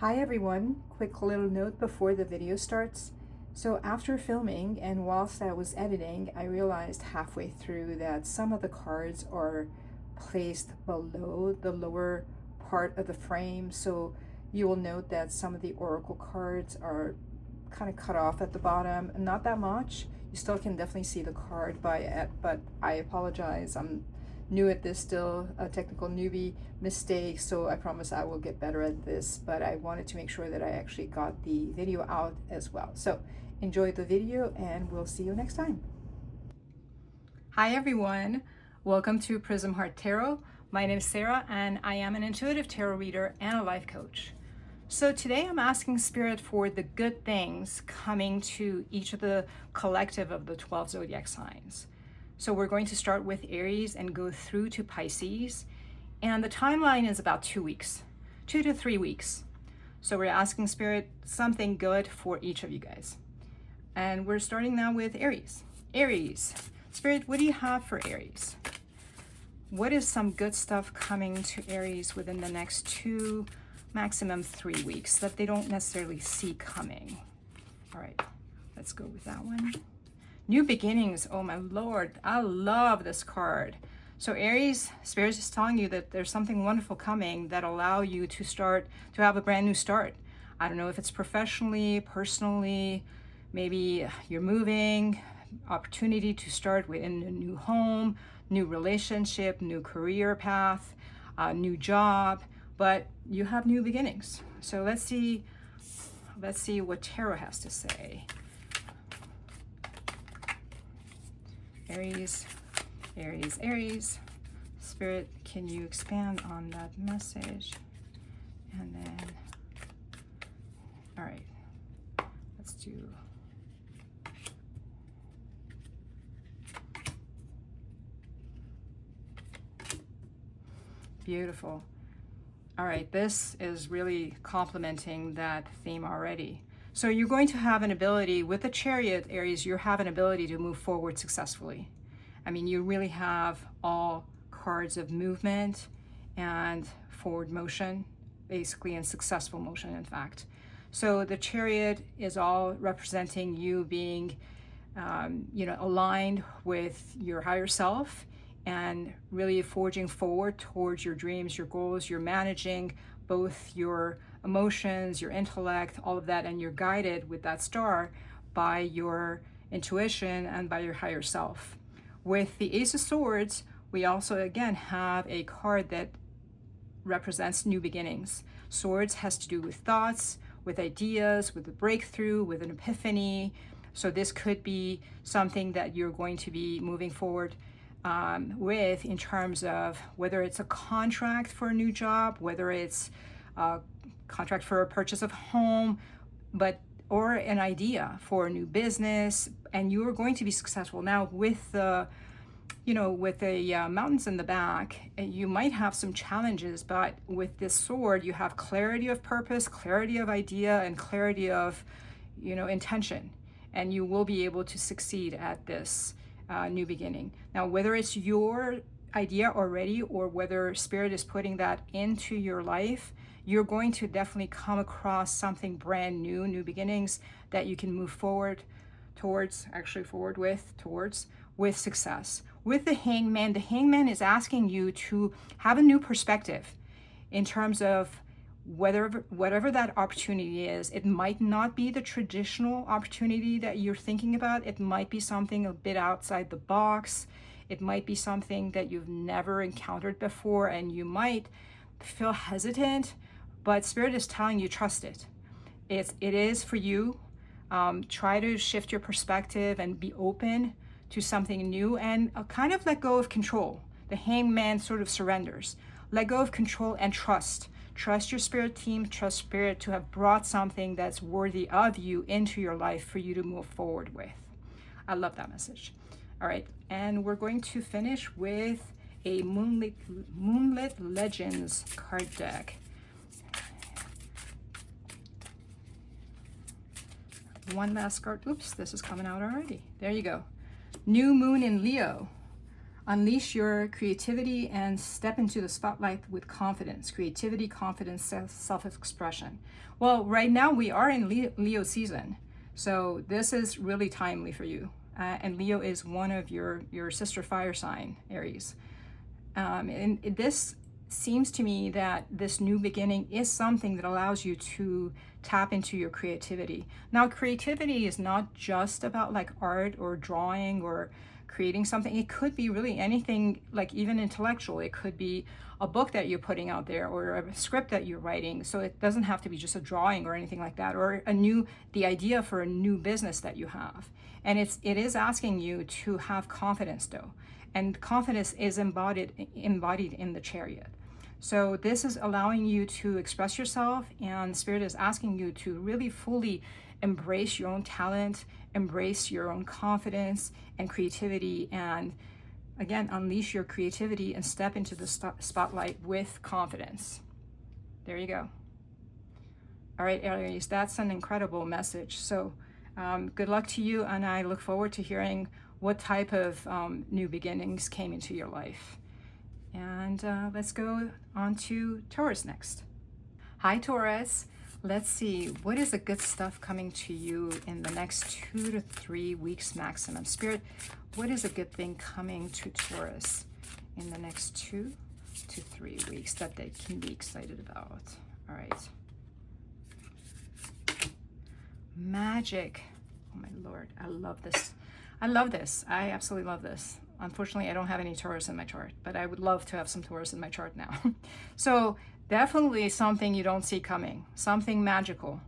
Hi everyone, quick little note before the video starts. So after filming and whilst I was editing, I realized halfway through that some of the cards are placed below the lower part of the frame. So you will note that some of the oracle cards are kind of cut off at the bottom, not that much. You still can definitely see the card but I apologize. I'm new at this, still a technical newbie mistake, so I promise I will get better at this, but I wanted to make sure that I actually got the video out as well. So enjoy the video and we'll see you next time. Hi everyone, welcome to Prism Heart Tarot. My name is Sarah and I am an intuitive tarot reader and a life coach. So today I'm asking Spirit for the good things coming to each of the collective of the 12 zodiac signs. So we're going to start with Aries and go through to Pisces. And the timeline is about 2 weeks, 2 to 3 weeks. So we're asking Spirit something good for each of you guys. And we're starting now with Aries. Aries, Spirit, what do you have for Aries? What is some good stuff coming to Aries within the next 2, maximum 3 weeks that they don't necessarily see coming? All right, let's go with that one. New beginnings, oh my Lord, I love this card. So Aries, Spirit is telling you that there's something wonderful coming that allow you to start, to have a brand new start. I don't know if it's professionally, personally, maybe you're moving, opportunity to start within a new home, new relationship, new career path, new job, but you have new beginnings. So let's see what Tarot has to say. Aries, Aries, Aries. Spirit, can you expand on that message? And then, all right, let's do. Beautiful. All right, this is really complementing that theme already. So you're going to have an ability with the Chariot, Aries, you have an ability to move forward successfully. I mean, you really have all cards of movement and forward motion, basically, and successful motion, in fact. So the Chariot is all representing you being, aligned with your higher self and really forging forward towards your dreams, your goals. You're managing both your emotions, your intellect, all of that, and you're guided with that star by your intuition and by your higher self. With the Ace of Swords, we also again have a card that represents new beginnings. Swords has to do with thoughts, with ideas, with a breakthrough, with an epiphany. So this could be something that you're going to be moving forward with in terms of whether it's a contract for a new job, whether it's a contract for a purchase of home, or an idea for a new business, and you are going to be successful. Now with the mountains in the back, you might have some challenges, but with this sword, you have clarity of purpose, clarity of idea, and clarity of, intention, and you will be able to succeed at this new beginning. Now, whether it's your idea already or whether Spirit is putting that into your life, you're going to definitely come across something brand new, new beginnings that you can move forward with success. With the Hangman is asking you to have a new perspective in terms of whatever that opportunity is. It might not be the traditional opportunity that you're thinking about. It might be something a bit outside the box. It might be something that you've never encountered before, and you might feel hesitant, but Spirit is telling you, trust it. It is for you. Try to shift your perspective and be open to something new and kind of let go of control. The Hangman sort of surrenders. Let go of control and trust. Trust your Spirit team, trust Spirit to have brought something that's worthy of you into your life for you to move forward with. I love that message. All right, and we're going to finish with a Moonlit Legends card deck. One last card. Oops, this is coming out already. There you go. New Moon in Leo. Unleash your creativity and step into the spotlight with confidence. Creativity, confidence, self-expression. Well, right now we are in Leo season, so this is really timely for you. And Leo is one of your sister fire sign, Aries. And this seems to me that this new beginning is something that allows you to tap into your creativity. Now, creativity is not just about like art or drawing or creating something. It could be really anything, like even intellectual. It could be a book that you're putting out there or a script that you're writing. So it doesn't have to be just a drawing or anything like that, or the idea for a new business that you have. And it is asking you to have confidence though. And confidence is embodied in the Chariot. So this is allowing you to express yourself, and Spirit is asking you to really fully embrace your own talent, embrace your own confidence and creativity, and again, unleash your creativity and step into the spotlight with confidence. There you go. All right, Aries, that's an incredible message. So good luck to you, and I look forward to hearing what type of new beginnings came into your life. And let's go on to Taurus next. Hi, Taurus. Let's see, what is the good stuff coming to you in the next 2 to 3 weeks maximum? Spirit, what is a good thing coming to Taurus in the next 2 to 3 weeks that they can be excited about? All right. Magic. Oh my Lord, I love this. I love this. I absolutely love this. Unfortunately, I don't have any Taurus in my chart, but I would love to have some Taurus in my chart now. So definitely something you don't see coming, something magical.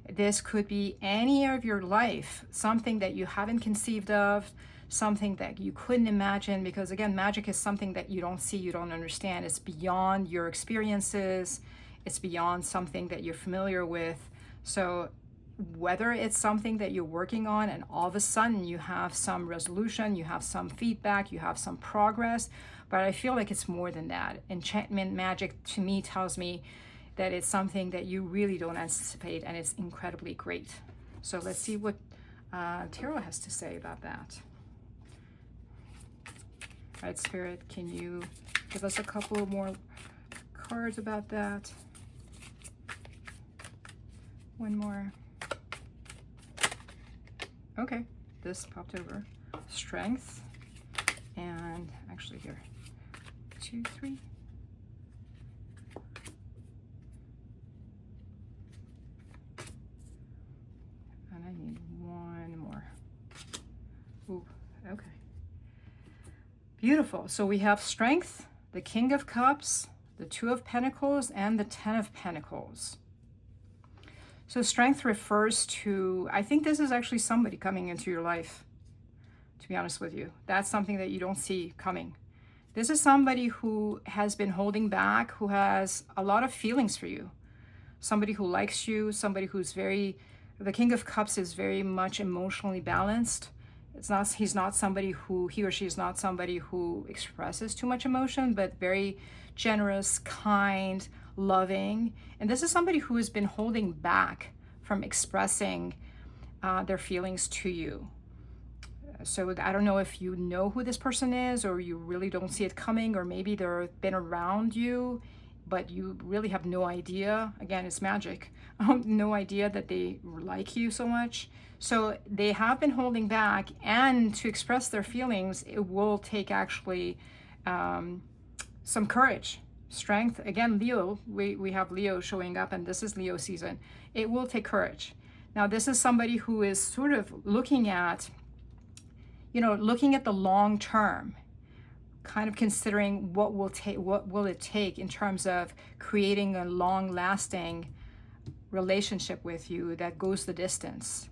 This could be any area of your life, something that you haven't conceived of, something that you couldn't imagine, because again, magic is something that you don't see, you don't understand. It's beyond your experiences. It's beyond something that you're familiar with. So whether it's something that you're working on and all of a sudden you have some resolution, you have some feedback, you have some progress, but I feel like it's more than that. Enchantment magic to me tells me that it's something that you really don't anticipate, and it's incredibly great. So let's see what Tarot has to say about that. All right, Spirit, can you give us a couple more cards about that? One more. Okay, this popped over. Strength, and actually here, 2, 3. And I need one more. Ooh, okay. Beautiful. So we have Strength, the King of Cups, the 2 of Pentacles, and the 10 of Pentacles. So strength refers to, I think this is actually somebody coming into your life, to be honest with you. That's something that you don't see coming. This is somebody who has been holding back, who has a lot of feelings for you. Somebody who likes you, somebody who's the King of Cups is very much emotionally balanced. He's not somebody who, he or she is not somebody who expresses too much emotion, but very generous, kind, loving. And this is somebody who has been holding back from expressing their feelings to you. So I don't know if you know who this person is, or you really don't see it coming, or maybe they've been around you, but you really have no idea. Again, it's magic. No idea that they like you so much. So they have been holding back, and to express their feelings, it will take actually some courage. Strength, again, Leo, we have Leo showing up, and this is Leo season. It will take courage. Now, this is somebody who is sort of looking at the long term, kind of considering what will it take in terms of creating a long-lasting relationship with you that goes the distance.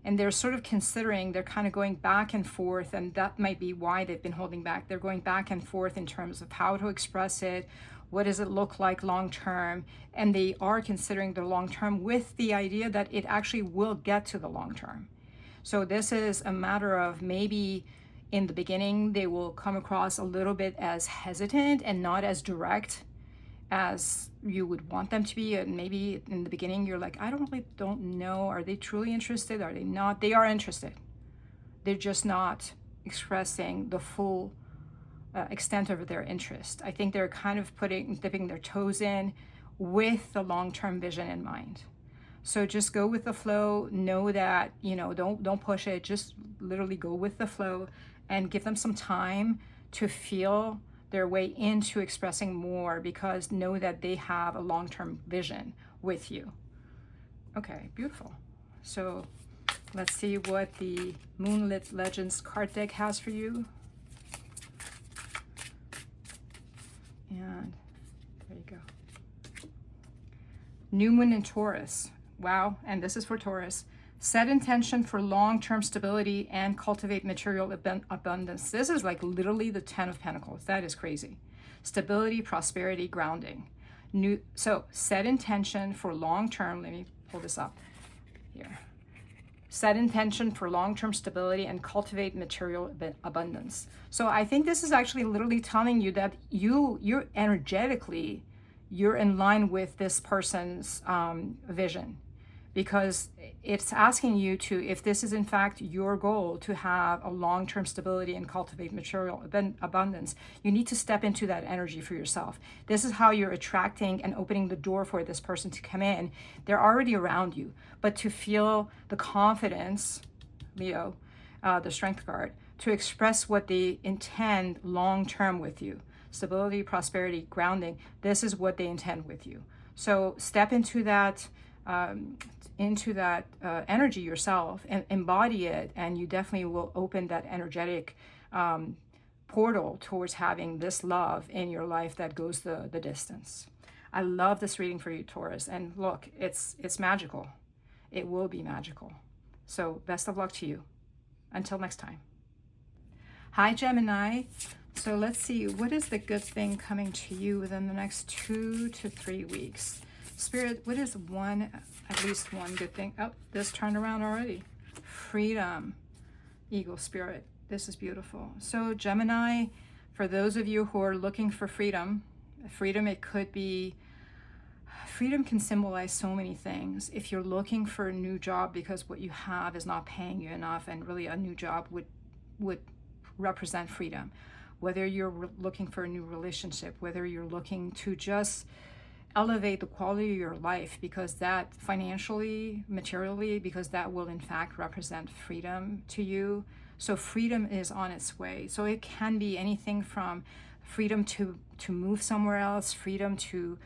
And they're sort of considering, they're kind of going back and forth, and that might be why they've been holding back. They're going back and forth in terms of how to express it, what does it look like long term, and they are considering the long term with the idea that it actually will get to the long term. So this is a matter of maybe in the beginning they will come across a little bit as hesitant and not as direct as you would want them to be. And maybe in the beginning you're like, I don't know, are they truly interested? Are they not? They are interested. They're just not expressing the full extent of their interest. I think they're kind of dipping their toes in with the long-term vision in mind. So just go with the flow. Know that, you know, don't push it. Just literally go with the flow and give them some time to feel their way into expressing more, because know that they have a long-term vision with you. Okay, beautiful. So let's see what the Moonlit Legends card deck has for you. And there you go. New Moon in Taurus. Wow, and this is for Taurus. Set intention for long-term stability and cultivate material abundance. This is like literally the 10 of Pentacles. That is crazy. Stability, prosperity, grounding. So set intention for long-term, let me pull this up here. Set intention for long-term stability and cultivate material abundance. So I think this is actually literally telling you that you're energetically, you're in line with this person's vision, because it's asking you to, if this is in fact your goal to have a long-term stability and cultivate material abundance, you need to step into that energy for yourself. This is how you're attracting and opening the door for this person to come in. They're already around you, but to feel the confidence, Leo, the Strength card, to express what they intend long-term with you. Stability, prosperity, grounding, this is what they intend with you. So step into that energy yourself and embody it, and you definitely will open that energetic portal towards having this love in your life that goes the distance. I love this reading for you, Taurus, and look, it's magical. It will be magical. So best of luck to you. Until next time. Hi, Gemini. So let's see, what is the good thing coming to you within the next 2 to 3 weeks? Spirit, what is at least one good thing? Oh, this turned around already. Freedom. Eagle Spirit. This is beautiful. So Gemini, for those of you who are looking for freedom, it could be, freedom can symbolize so many things. If you're looking for a new job because what you have is not paying you enough, and really a new job would represent freedom. Whether you're looking for a new relationship, whether you're looking to just elevate the quality of your life, because that financially, materially, because that will in fact represent freedom to you. So freedom is on its way. So it can be anything from freedom to move somewhere else, freedom to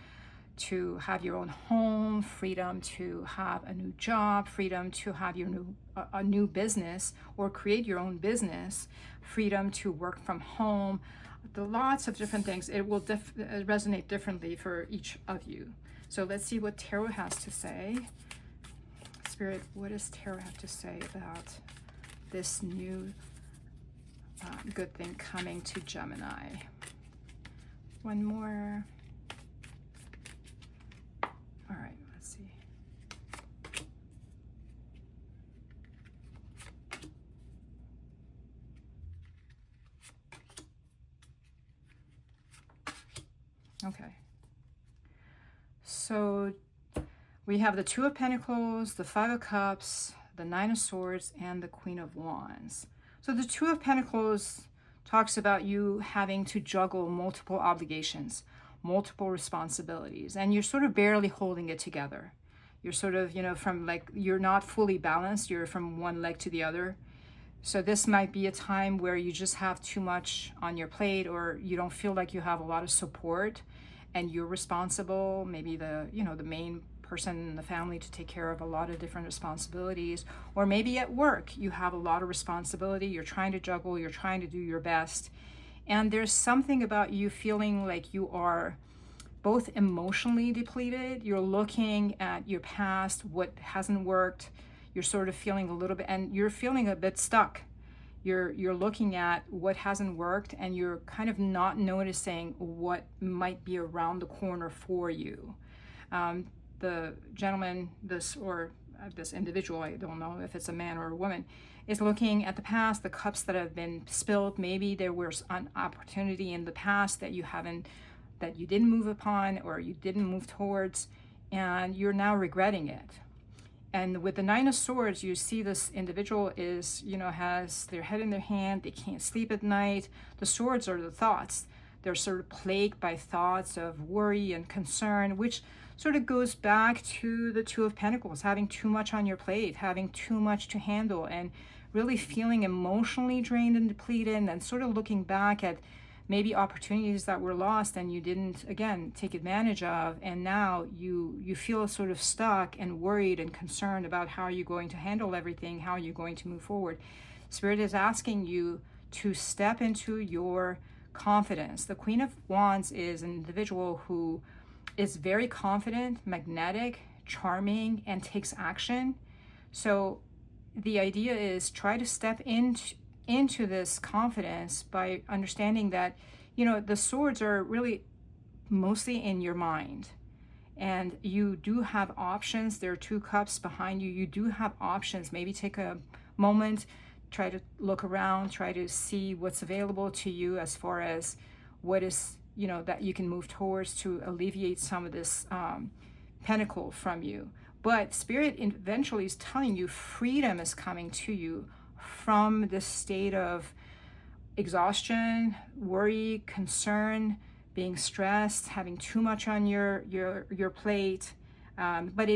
have your own home, freedom to have a new job, freedom to have a new business or create your own business, freedom to work from home. Lots of different things. It will resonate differently for each of you. So let's see what Tarot has to say. Spirit, what does Tarot have to say about this new good thing coming to Gemini? One more. All right, let's see. Okay, so we have the Two of Pentacles, the Five of Cups, the Nine of Swords, and the Queen of Wands. So the Two of Pentacles talks about you having to juggle multiple obligations, multiple responsibilities, and you're sort of barely holding it together. You're sort of, from you're not fully balanced, you're from one leg to the other. So this might be a time where you just have too much on your plate, or you don't feel like you have a lot of support and you're responsible, maybe the main person in the family, to take care of a lot of different responsibilities. Or maybe at work, you have a lot of responsibility, you're trying to juggle, you're trying to do your best. And there's something about you feeling like you are both emotionally depleted, you're looking at your past, what hasn't worked, you're sort of feeling a little bit, and you're feeling a bit stuck. You're looking at what hasn't worked, and you're kind of not noticing what might be around the corner for you. The gentleman, this individual, I don't know if it's a man or a woman, is looking at the past, the cups that have been spilled. Maybe there was an opportunity in the past that you didn't move upon, or you didn't move towards, and you're now regretting it. And with the Nine of Swords, you see this individual is, you know, has their head in their hand. They can't sleep at night. The swords are the thoughts. They're sort of plagued by thoughts of worry and concern, which sort of goes back to the Two of Pentacles, having too much on your plate, having too much to handle, and really feeling emotionally drained and depleted, and sort of looking back at maybe opportunities that were lost and you didn't, again, take advantage of, and now you feel sort of stuck and worried and concerned about how you're going to handle everything, how you're going to move forward. Spirit is asking you to step into your confidence. The Queen of Wands is an individual who is very confident, magnetic, charming, and takes action. So the idea is try to step into this confidence by understanding that, you know, the swords are really mostly in your mind, and you do have options. There are 2 cups behind you. You do have options. Maybe take a moment, try to look around, try to see what's available to you as far as what is, you know, that you can move towards to alleviate some of this pentacle from you. But Spirit eventually is telling you freedom is coming to you from this state of exhaustion, worry, concern, being stressed, having too much on your plate. But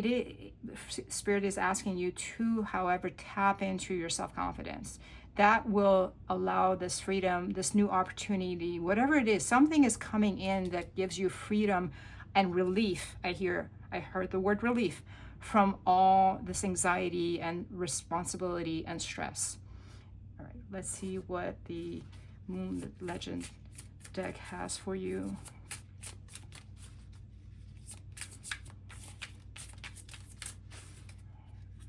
Spirit is asking you to, however, tap into your self-confidence. That will allow this freedom, this new opportunity, whatever it is. Something is coming in that gives you freedom and relief. I heard the word relief from all this anxiety and responsibility and stress. All right, let's see what the Moon Legend deck has for you.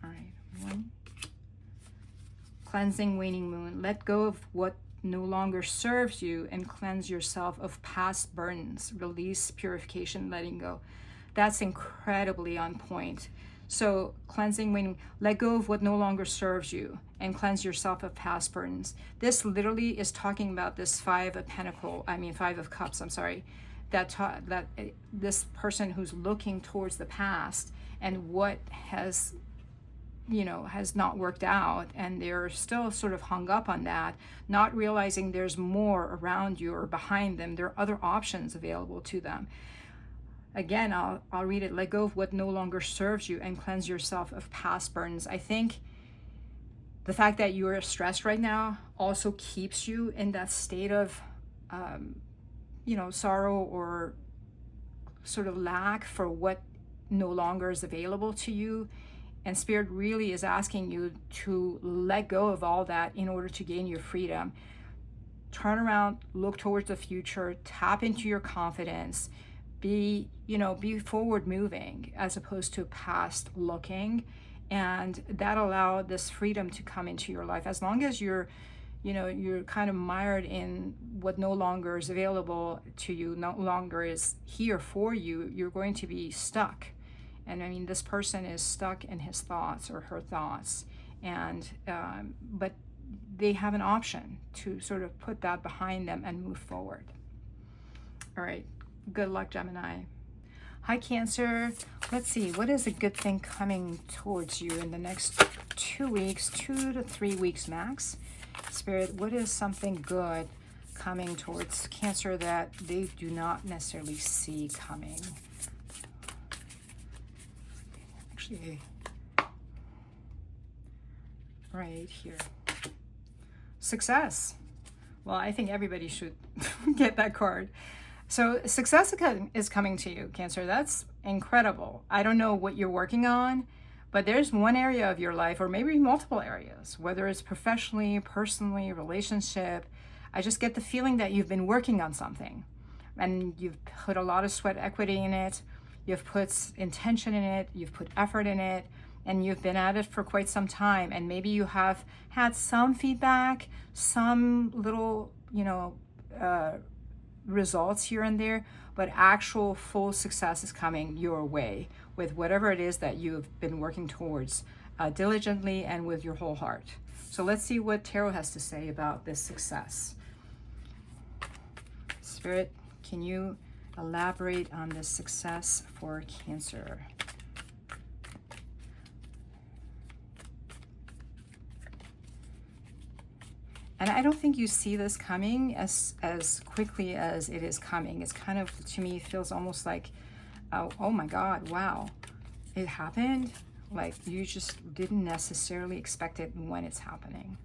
All right, 1. Cleansing waning moon. Let go of what no longer serves you and cleanse yourself of past burdens. Release, purification, letting go. That's incredibly on point. So cleansing, when let go of what no longer serves you and cleanse yourself of past burdens. This literally is talking about this 5 of Cups, I'm sorry, that this person who's looking towards the past and what has, you know, has not worked out, and they're still sort of hung up on that, not realizing there's more around you or behind them. There are other options available to them. Again, I'll read it. Let go of what no longer serves you and cleanse yourself of past burdens. I think the fact that you are stressed right now also keeps you in that state of, you know, sorrow or sort of lack for what no longer is available to you. And Spirit really is asking you to let go of all that in order to gain your freedom. Turn around, look towards the future, tap into your confidence. Be forward moving as opposed to past looking, and that allow this freedom to come into your life. As long as you're kind of mired in what no longer is available to you, no longer is here for you, you're going to be stuck. And I mean, this person is stuck in his thoughts or her thoughts, and but they have an option to sort of put that behind them and move forward. All right. Good luck, Gemini. Hi, Cancer. Let's see, what is a good thing coming towards you in the next 2 weeks, 2 to 3 weeks max? Spirit, what is something good coming towards Cancer that they do not necessarily see coming? Actually, right here. Success. Well, I think everybody should get that card. So success is coming to you, Cancer. That's incredible. I don't know what you're working on, but there's one area of your life, or maybe multiple areas, whether it's professionally, personally, relationship. I just get the feeling that you've been working on something, and you've put a lot of sweat equity in it. You've put intention in it. You've put effort in it, and you've been at it for quite some time. And maybe you have had some feedback, some little, results here and there, but actual full success is coming your way with whatever it is that you've been working towards diligently and with your whole heart. So let's see what Tarot has to say about this success. Spirit, can you elaborate on this success for Cancer? And I don't think you see this coming as quickly as it is coming. It's kind of, to me, it feels almost like, oh my God, wow, it happened. Like you just didn't necessarily expect it when it's happening.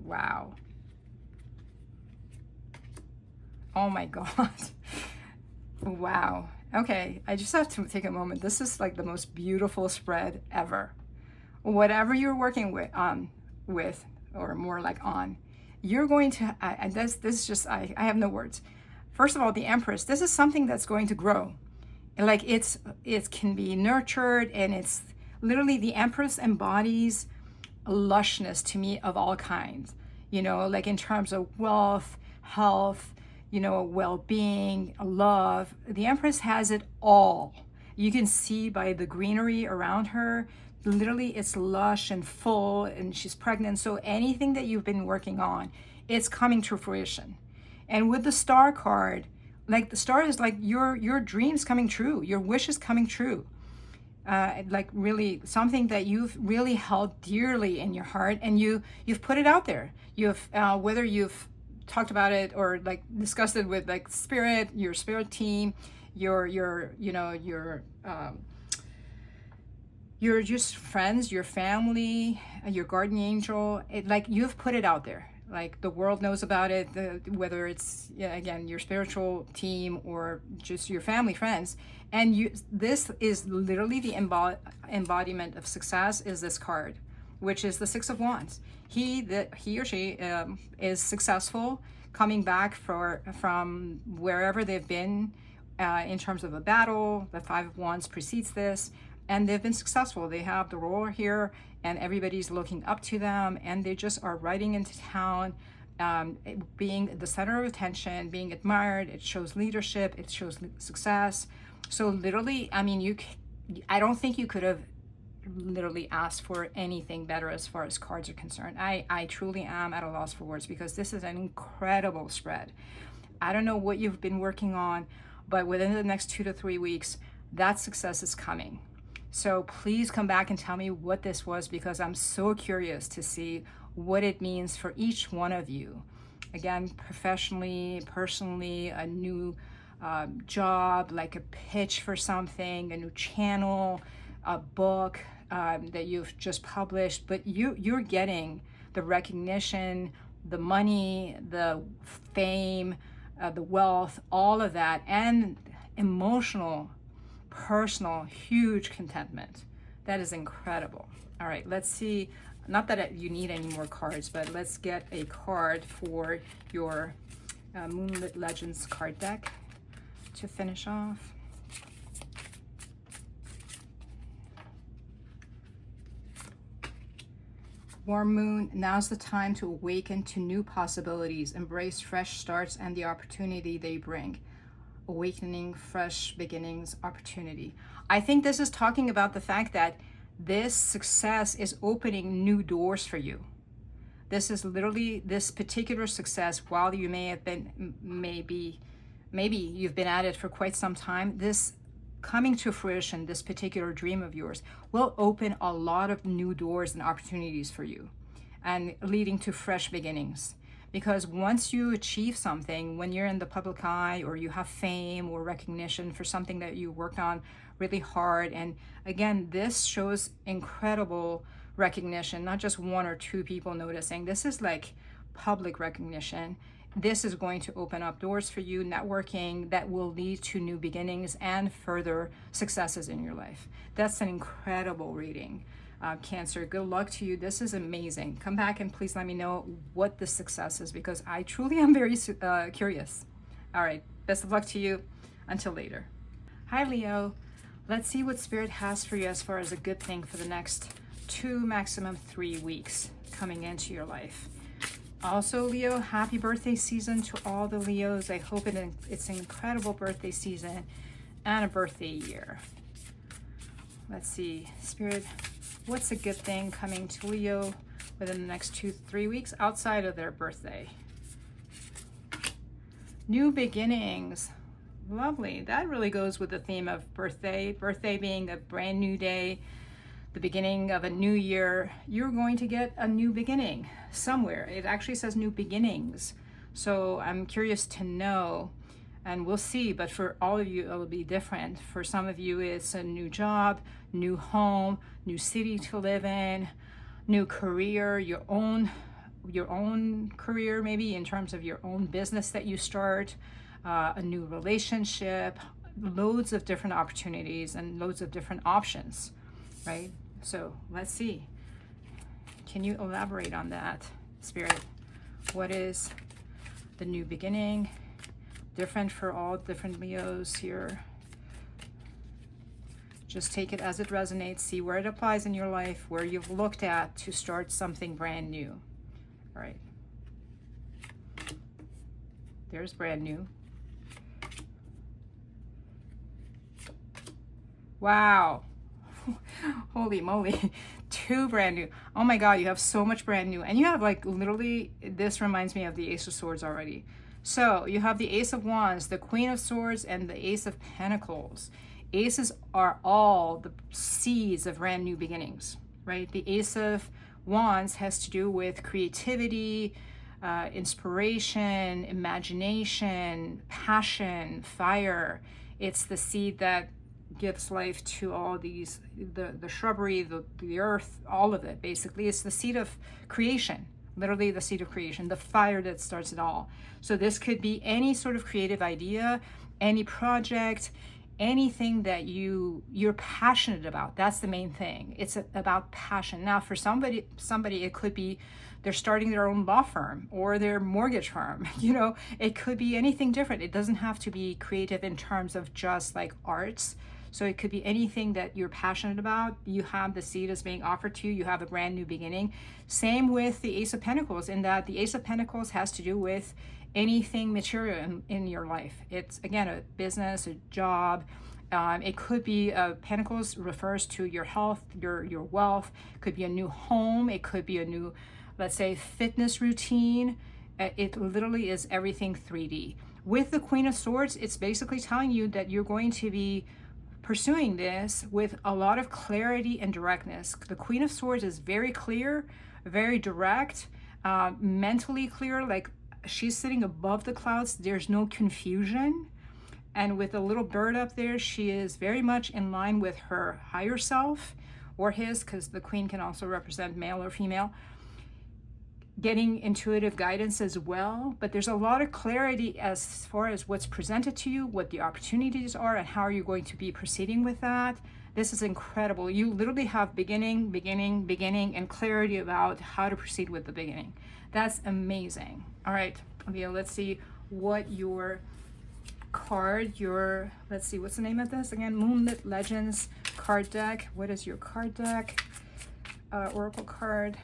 Wow. Oh my God. Wow. Okay, I just have to take a moment. This is like the most beautiful spread ever. Whatever you're working with, or more like on, you're going to, I have no words. First of all, the Empress, this is something that's going to grow. Like it can be nurtured, and it's literally, the Empress embodies lushness to me of all kinds, you know, like in terms of wealth, health, you know, well-being, love. The Empress has it all. You can see by the greenery around her, literally it's lush and full, and she's pregnant. So anything that you've been working on, it's coming to fruition. And with the Star card, like the Star is like your dreams coming true, your wishes coming true. Like really something that you've really held dearly in your heart, and you've put it out there. You've whether you've talked about it or like discussed it with like spirit, your spirit team, your just friends, your family, your guardian angel. Like you've put it out there. Like the world knows about it, whether it's, again, your spiritual team or just your family, friends. And this is literally the embodiment of success, is this card, which is the Six of Wands. He or she is successful, coming back from wherever they've been in terms of a battle. The Five of Wands precedes this, and they've been successful. They have the ruler here, and everybody's looking up to them, and they just are riding into town, being the center of attention, being admired. It shows leadership, it shows success. So literally, I mean, I don't think you could have literally asked for anything better as far as cards are concerned. I truly am at a loss for words, because this is an incredible spread. I don't know what you've been working on, but within the next 2 to 3 weeks, that success is coming. So please come back and tell me what this was, because I'm so curious to see what it means for each one of you. Again, professionally, personally, a new job, like a pitch for something, a new channel, a book that you've just published, but you're getting the recognition, the money, the fame, the wealth, all of that, and emotional, personal, huge contentment. That is incredible. All right, let's see. Not that you need any more cards, but let's get a card for your Moonlit Legends card deck to finish off. Warm Moon, now's the time to awaken to new possibilities, embrace fresh starts and the opportunity they bring. Awakening, fresh beginnings, opportunity. I think this is talking about the fact that this success is opening new doors for you. This is literally this particular success, while you may have been, maybe you've been at it for quite some time, this coming to fruition, this particular dream of yours, will open a lot of new doors and opportunities for you, and leading to fresh beginnings. Because once you achieve something, when you're in the public eye, or you have fame or recognition for something that you worked on really hard, and again, this shows incredible recognition, not just 1 or 2 people noticing. This is like public recognition. This is going to open up doors for you, networking that will lead to new beginnings and further successes in your life. That's an incredible reading. Cancer, good luck to you. This is amazing. Come back and please let me know what the success is, because I truly am very curious. All right, best of luck to you. Until later. Hi, Leo. Let's see what Spirit has for you as far as a good thing for the next 2, maximum 3 weeks coming into your life. Also, Leo, happy birthday season to all the Leos. I hope it's an incredible birthday season and a birthday year. Let's see, Spirit, what's a good thing coming to Leo within the next 2 to 3 weeks outside of their birthday? New beginnings. Lovely. That really goes with the theme of birthday. Birthday being a brand new day, the beginning of a new year, you're going to get a new beginning somewhere. It actually says new beginnings. So I'm curious to know, and we'll see, but for all of you, it'll be different. For some of you, it's a new job, new home, new city to live in, new career, your own career, maybe in terms of your own business that you start, a new relationship, loads of different opportunities and loads of different options, right? So let's see. Can you elaborate on that, Spirit? What is the new beginning? Different for all different Leos here. Just take it as it resonates. See where it applies in your life, where you've looked at to start something brand new. All right. There's brand new. Wow. Holy moly. 2 brand new. Oh my God, you have so much brand new. And you have like literally, this reminds me of the Ace of Swords already. So you have the Ace of Wands, the Queen of Swords, and the Ace of Pentacles. Aces are all the seeds of brand new beginnings, right? The Ace of Wands has to do with creativity, inspiration, imagination, passion, fire. It's the seed that gives life to all these, the shrubbery, the earth, all of it. Basically, it's the seed of creation, literally the seed of creation, the fire that starts it all. So this could be any sort of creative idea, any project, anything that you're passionate about. That's the main thing. It's about passion. Now for somebody it could be they're starting their own law firm or their mortgage firm. You know, it could be anything different. It doesn't have to be creative in terms of just like arts. So it could be anything that you're passionate about. You have the seed is being offered to you. You have a brand new beginning. Same with the Ace of Pentacles, in that the Ace of Pentacles has to do with anything material in your life. It's, again, a business, a job. It could be, Pentacles refers to your health, your wealth. It could be a new home. It could be a new, let's say, fitness routine. It literally is everything 3D. With the Queen of Swords, it's basically telling you that you're going to be pursuing this with a lot of clarity and directness. The Queen of Swords is very clear, very direct, mentally clear, like she's sitting above the clouds. There's no confusion. And with a little bird up there, she is very much in line with her higher self, or his, because the Queen can also represent male or female, getting intuitive guidance as well. But there's a lot of clarity as far as what's presented to you, what the opportunities are, and how you're going to be proceeding with that. This is incredible. You literally have beginning, and clarity about how to proceed with the beginning. That's amazing. All right, Leo, let's see what your card, let's see, what's the name of this again? Moonlit Legends card deck. What is your card deck? Oracle card.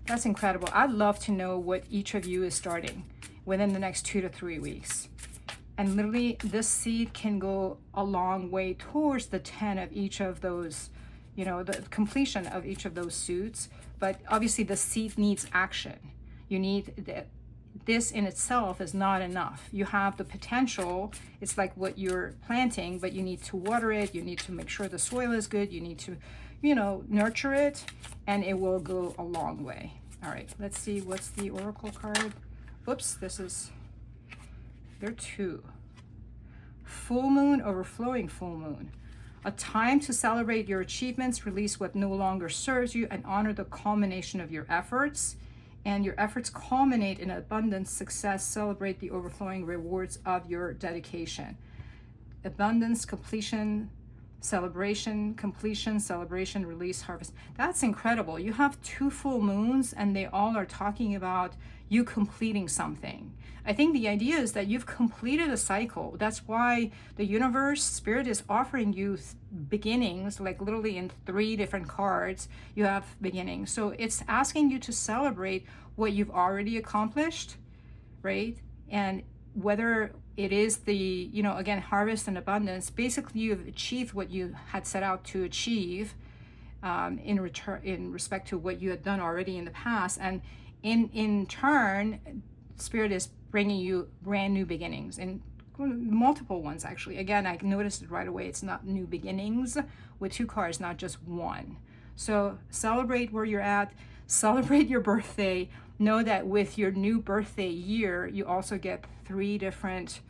That's incredible. I'd love to know what each of you is starting within the next 2 to 3 weeks. And literally this seed can go a long way towards the 10 of each of those, you know, the completion of each of those suits. But obviously the seed needs action. You need this in itself is not enough. You have the potential. It's like what you're planting, but you need to water it. You need to make sure the soil is good. You need to, you know, nurture it, and it will go a long way. All right, let's see, what's the Oracle card? Whoops, there are 2. Full moon, overflowing full moon. A time to celebrate your achievements, release what no longer serves you, and honor the culmination of your efforts. And your efforts culminate in abundance, success. Celebrate the overflowing rewards of your dedication. Abundance, completion, celebration, completion, celebration, release, harvest. That's incredible. You have 2 full moons and they all are talking about you completing something. I think the idea is that you've completed a cycle. That's why the universe, spirit is offering you beginnings, like literally in 3 different cards, you have beginnings. So it's asking you to celebrate what you've already accomplished, right? And whether it is the, you know, again, harvest and abundance, basically you've achieved what you had set out to achieve in respect to what you had done already in the past. And in turn, spirit is bringing you brand new beginnings, and multiple ones actually. Again, I noticed it right away. It's not new beginnings with 2 cards, not just one. So celebrate where you're at, celebrate your birthday. Know that with your new birthday year, you also get 3 different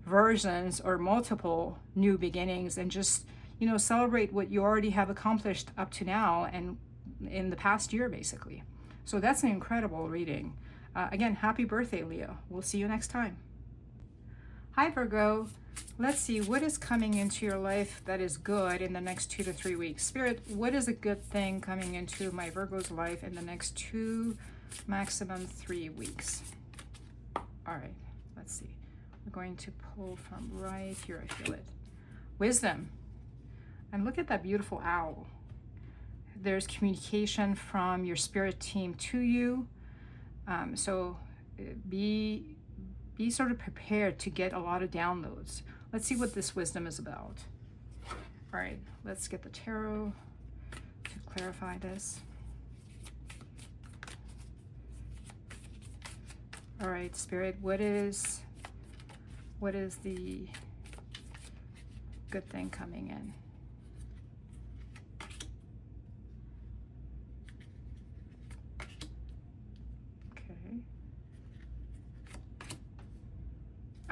versions or multiple new beginnings, and just, you know, celebrate what you already have accomplished up to now and in the past year, basically. So that's an incredible reading. Again, happy birthday, Leo. We'll see you next time. Hi, Virgo. Let's see what is coming into your life that is good in the next 2 to 3 weeks. Spirit, what is a good thing coming into my Virgo's life in the next 2, maximum 3 weeks? All right, let's see. We're going to pull from right here. I feel it. Wisdom. And look at that beautiful owl. There's communication from your spirit team to you. So be sort of prepared to get a lot of downloads. Let's see what this wisdom is about. All right, let's get the tarot to clarify this. All right, Spirit, what is the good thing coming in?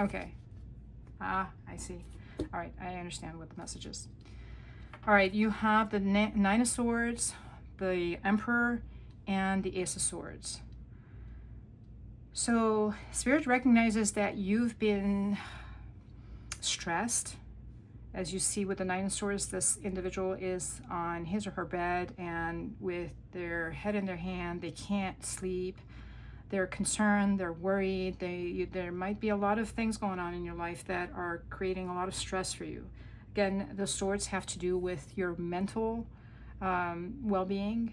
Okay. I see. All right, I understand what the message is. All right, you have the Nine of Swords, the Emperor, and the Ace of Swords. So Spirit recognizes that you've been stressed. As you see with the Nine of Swords, this individual is on his or her bed and with their head in their hand. They can't sleep. They're concerned, they're worried, there might be a lot of things going on in your life that are creating a lot of stress for you. Again, the swords have to do with your mental well-being.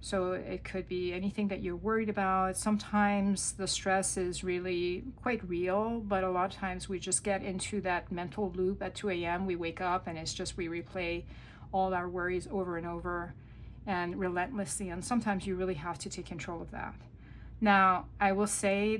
So it could be anything that you're worried about. Sometimes the stress is really quite real, but a lot of times we just get into that mental loop at 2 a.m. We wake up and it's just we replay all our worries over and over and relentlessly, and sometimes you really have to take control of that. Now, I will say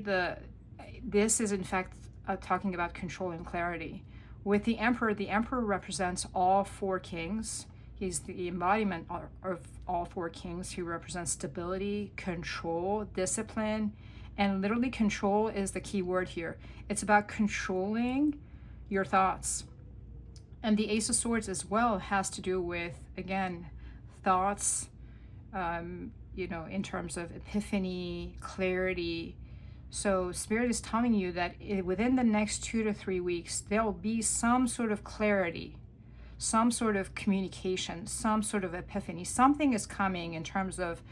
this is in fact talking about control and clarity. With the Emperor represents all 4 kings. He's the embodiment of all 4 kings. He represents stability, control, discipline, and literally control is the key word here. It's about controlling your thoughts. And the Ace of Swords as well has to do with, again, thoughts, you know, in terms of epiphany, clarity. So Spirit is telling you that within the next 2 to 3 weeks, there'll be some sort of clarity, some sort of communication, some sort of epiphany. Something is coming in terms of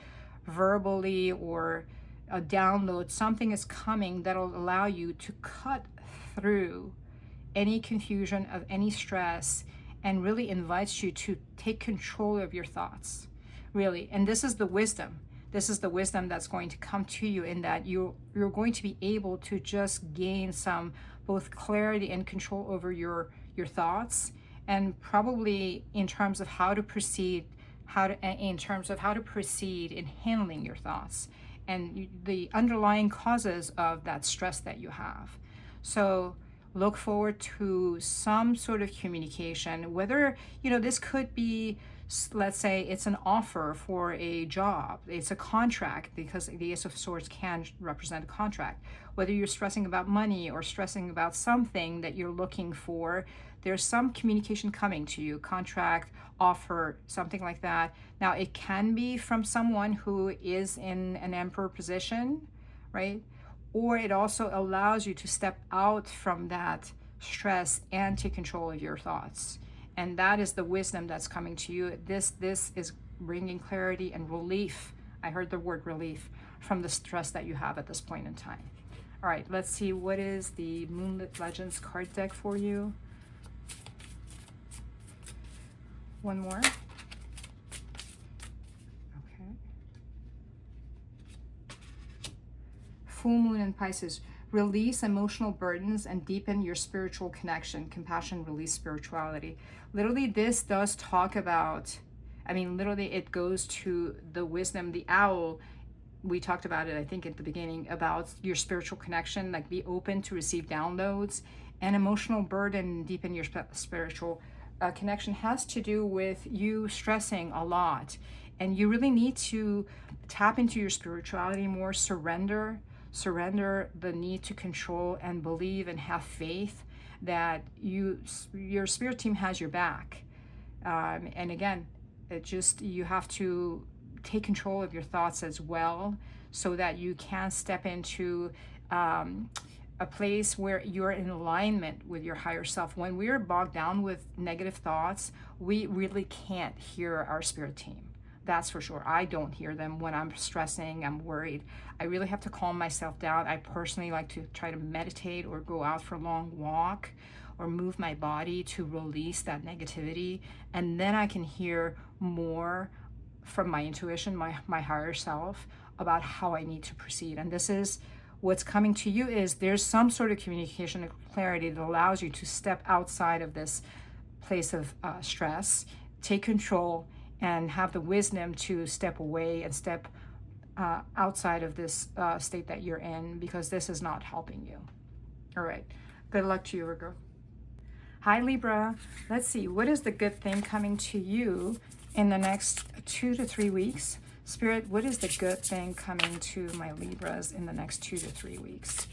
verbally or a download. Something is coming that'll allow you to cut through any confusion of any stress and really invites you to take control of your thoughts. Really, and this is the wisdom. This is the wisdom that's going to come to you, in that you're going to be able to just gain some both clarity and control over your thoughts, and probably in terms of how to proceed, in handling your thoughts and the underlying causes of that stress that you have. So look forward to some sort of communication, whether, you know, this could be, let's say it's an offer for a job, it's a contract, because the Ace of Swords can represent a contract. Whether you're stressing about money or stressing about something that you're looking for, there's some communication coming to you, contract, offer, something like that. Now, it can be from someone who is in an Emperor position, right? Or it also allows you to step out from that stress and take control of your thoughts. And that is the wisdom that's coming to you. This is bringing clarity and relief. I heard the word relief from the stress that you have at this point in time. All right, let's see, what is the Moonlit Legends card deck for you? One more. Okay. Full Moon in Pisces. Release emotional burdens and deepen your spiritual connection. Compassion, release spirituality. Literally, this does talk about, I mean, literally it goes to the wisdom, the owl. We talked about it, I think, at the beginning, about your spiritual connection, like be open to receive downloads. And emotional burden, deepen your spiritual connection has to do with you stressing a lot. And you really need to tap into your spirituality more, surrender the need to control, and believe and have faith that your spirit team has your back. And again, you have to take control of your thoughts as well, so that you can step into a place where you're in alignment with your higher self. When we're bogged down with negative thoughts, we really can't hear our spirit team. That's for sure. I don't hear them when I'm stressing, I'm worried. I really have to calm myself down. I personally like to try to meditate or go out for a long walk or move my body to release that negativity. And then I can hear more from my intuition, my higher self, about how I need to proceed. And this is what's coming to you, is there's some sort of communication and clarity that allows you to step outside of this place of stress, take control, and have the wisdom to step away and step outside of this state that you're in, because this is not helping you. All right, good luck to you, Virgo. Hi, Libra. Let's see, what is the good thing coming to you in the next 2 to 3 weeks? Spirit, what is the good thing coming to my Libras in the next 2 to 3 weeks?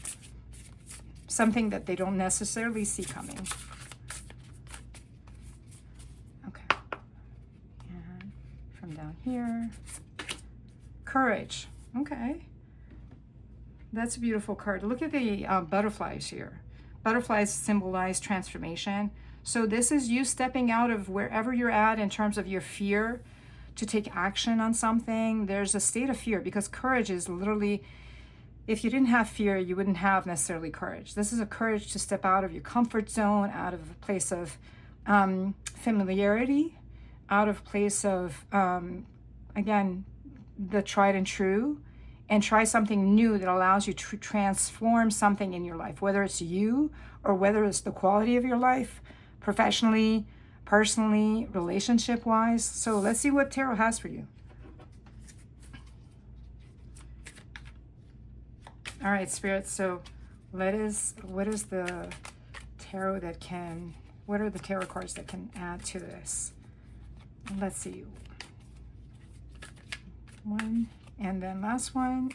Something that they don't necessarily see coming. Okay. And from down here, courage. Okay. That's a beautiful card. Look at the butterflies here. Butterflies symbolize transformation. So this is you stepping out of wherever you're at in terms of your fear, to take action on something. There's a state of fear, because courage is literally, if you didn't have fear, you wouldn't have necessarily courage. This is a courage to step out of your comfort zone, out of a place of familiarity, out of place of, again, the tried and true, and try something new that allows you to transform something in your life, whether it's you or whether it's the quality of your life, professionally, personally, relationship-wise. So let's see what tarot has for you. All right, Spirit, so what is the tarot that can, what are the tarot cards that can add to this? Let's see. One, and then last one.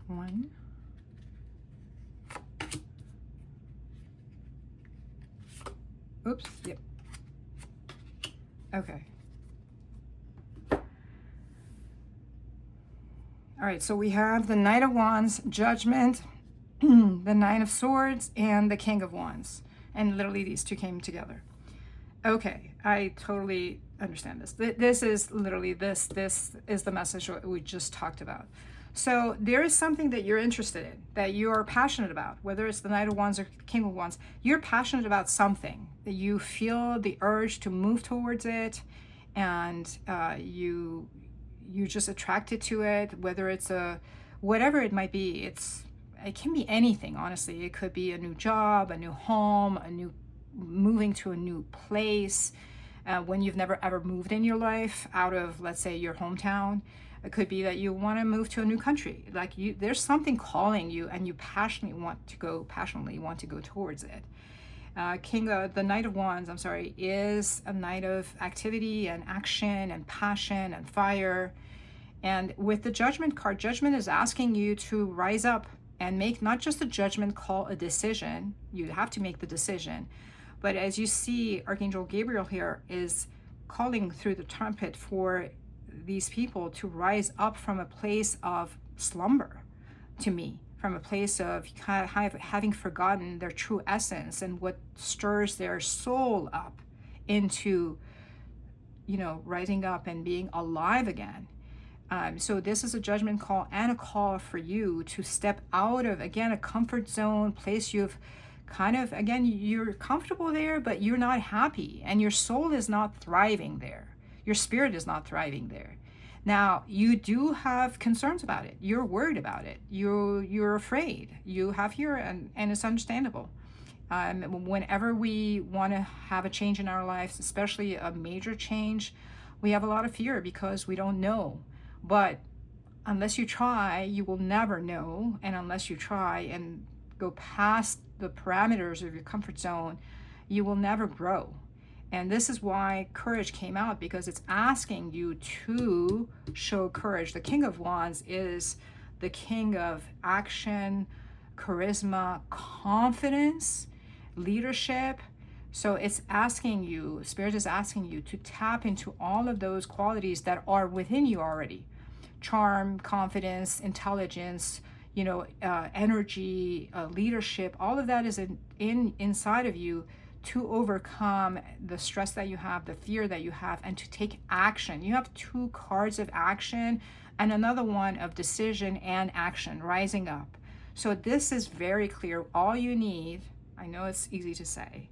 One. Oops, yep. Okay. All right, so we have the Knight of Wands, Judgment, the Nine of Swords, and the King of Wands. And literally these two came together. Okay, I totally understand this. This is literally, this is the message that we just talked about. So there is something that you're interested in, that you are passionate about, whether it's the Knight of Wands or King of Wands. You're passionate about something, that you feel the urge to move towards it, and you just attracted to it, whether it's whatever it might be. It can be anything, honestly. It could be a new job, a new home, moving to a new place, when you've never ever moved in your life out of, let's say, your hometown. It could be that you want to move to a new country. Like there's something calling you, and you passionately want to go towards it. The Knight of Wands, is a knight of activity and action and passion and fire. And with the Judgment card, Judgment is asking you to rise up and make not just a judgment call, a decision. You have to make the decision. But as you see, Archangel Gabriel here is calling through the trumpet for these people to rise up from a place of slumber, to me, from a place of kind of having forgotten their true essence and what stirs their soul up into, rising up and being alive again. So this is a judgment call and a call for you to step out of, again, a comfort zone, place you've kind of, again, you're comfortable there, but you're not happy, and your soul is not thriving there. Your spirit is not thriving there. Now, you do have concerns about it. You're worried about it. You're afraid. You have fear, and it's understandable. Whenever we want to have a change in our lives, especially a major change, we have a lot of fear because we don't know. But unless you try, you will never know. And unless you try, and go past the parameters of your comfort zone, you will never grow. And this is why courage came out, because it's asking you to show courage. The King of Wands is the king of action, charisma, confidence, leadership. So it's asking you, Spirit is asking you to tap into all of those qualities that are within you already. Charm, confidence, intelligence, energy, leadership, all of that is inside of you, to overcome the stress that you have, the fear that you have, and to take action. You have 2 cards of action and another one of decision and action, rising up. So this is very clear. All you need, I know it's easy to say,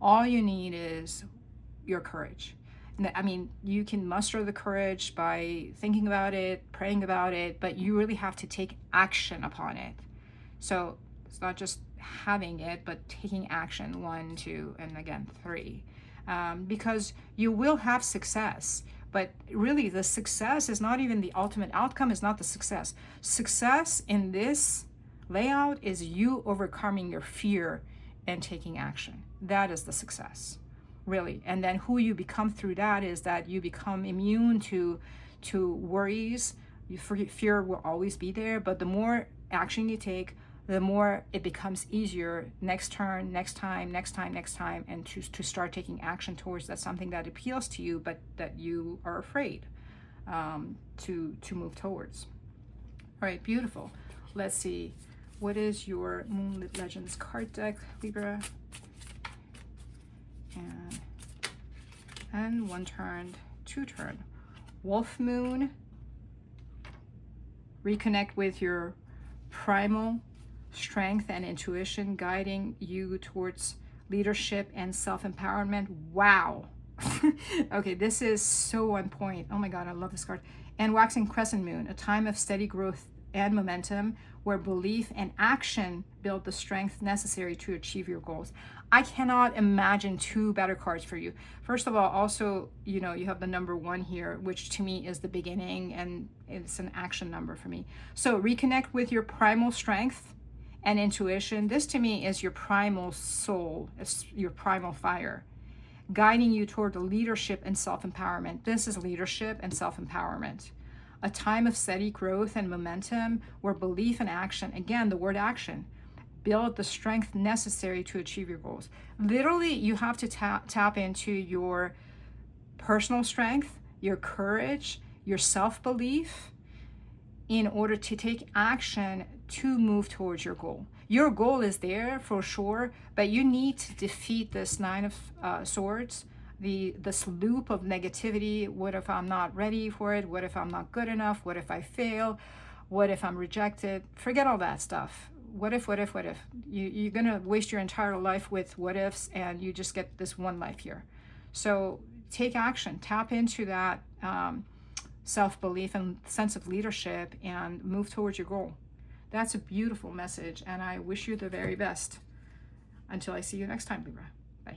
all you need is your courage. I mean, you can muster the courage by thinking about it, praying about it, but you really have to take action upon it. So it's not just having it, but taking action. 1, 2, and again 3, because you will have success. But really, the success is not even the ultimate outcome. Is not the success. Success in this layout is you overcoming your fear and taking action. That is the success, really. And then who you become through that is that you become immune to worries. Fear will always be there, but the more action you take, the more it becomes easier next turn, next time, and to start taking action towards that something that appeals to you, but that you are afraid to move towards. All right, beautiful. Let's see. What is your Moonlit Legends card deck, Libra? And 1 turn, 2 turn. Wolf Moon. Reconnect with your primal strength and intuition, guiding you towards leadership and self-empowerment. Wow. Okay, this is so on point. Oh my God, I love this card. And Waxing Crescent Moon, a time of steady growth and momentum, where belief and action build the strength necessary to achieve your goals. I cannot imagine 2 better cards for you. First of all, also, you have the number 1 here, which to me is the beginning, and it's an action number for me. So reconnect with your primal strength and intuition. This to me is your primal soul, it's your primal fire, guiding you toward the leadership and self-empowerment. This is leadership and self-empowerment. A time of steady growth and momentum, where belief and action, again, the word action, build the strength necessary to achieve your goals. Literally, you have to tap into your personal strength, your courage, your self-belief, in order to take action to move towards your goal. Your goal is there for sure, but you need to defeat this 9 of Swords, this loop of negativity. What if I'm not ready for it? What if I'm not good enough? What if I fail? What if I'm rejected? Forget all that stuff. What if? You're gonna waste your entire life with what ifs, and you just get this one life here. So take action, tap into that self-belief and sense of leadership, and move towards your goal. That's a beautiful message, and I wish you the very best. Until I see you next time, Libra. Bye.